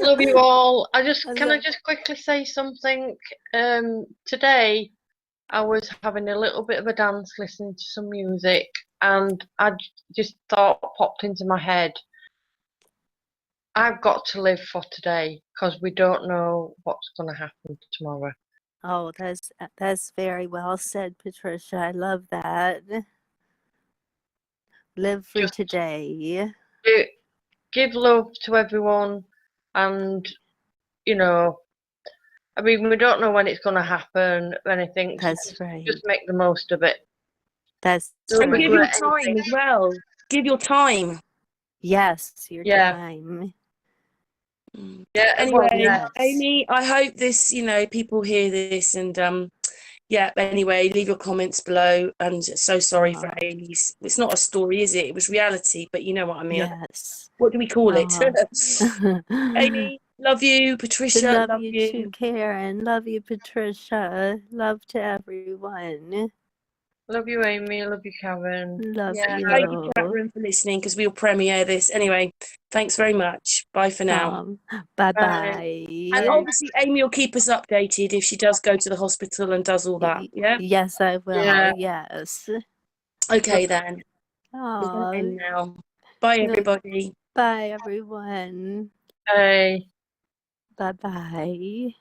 Love you all. Can I just quickly say something? Today I was having a little bit of a dance, listening to some music, and I just popped into my head, I've got to live for today, because we don't know what's going to happen tomorrow. Oh, that's very well said, Patricia. I love that. Live for today. Give love to everyone, and we don't know when it's going to happen, anything. That's right. Just make the most of it. And give your time as well. Give your time. Yes, your time. Yeah. Anyway, Amy, I hope this, people hear this, and anyway, leave your comments below. And so sorry for Amy's. It's not a story, is it? It was reality, but you know what I mean. Yes. What do we call it? Amy, love you. Patricia, love you too, Karen. Love you, Patricia. Love to everyone. Love you, Amy. Love you, Karen. Love you. Thank you, chat room, for listening, because we'll premiere this. Anyway, thanks very much. Bye for now. Bye-bye. And obviously, Amy will keep us updated if she does go to the hospital and does all that. Yeah? Yes, I will. Yeah. Yes. Okay, then. Oh. Now. Bye, everybody. Bye, everyone. Hey. Bye bye.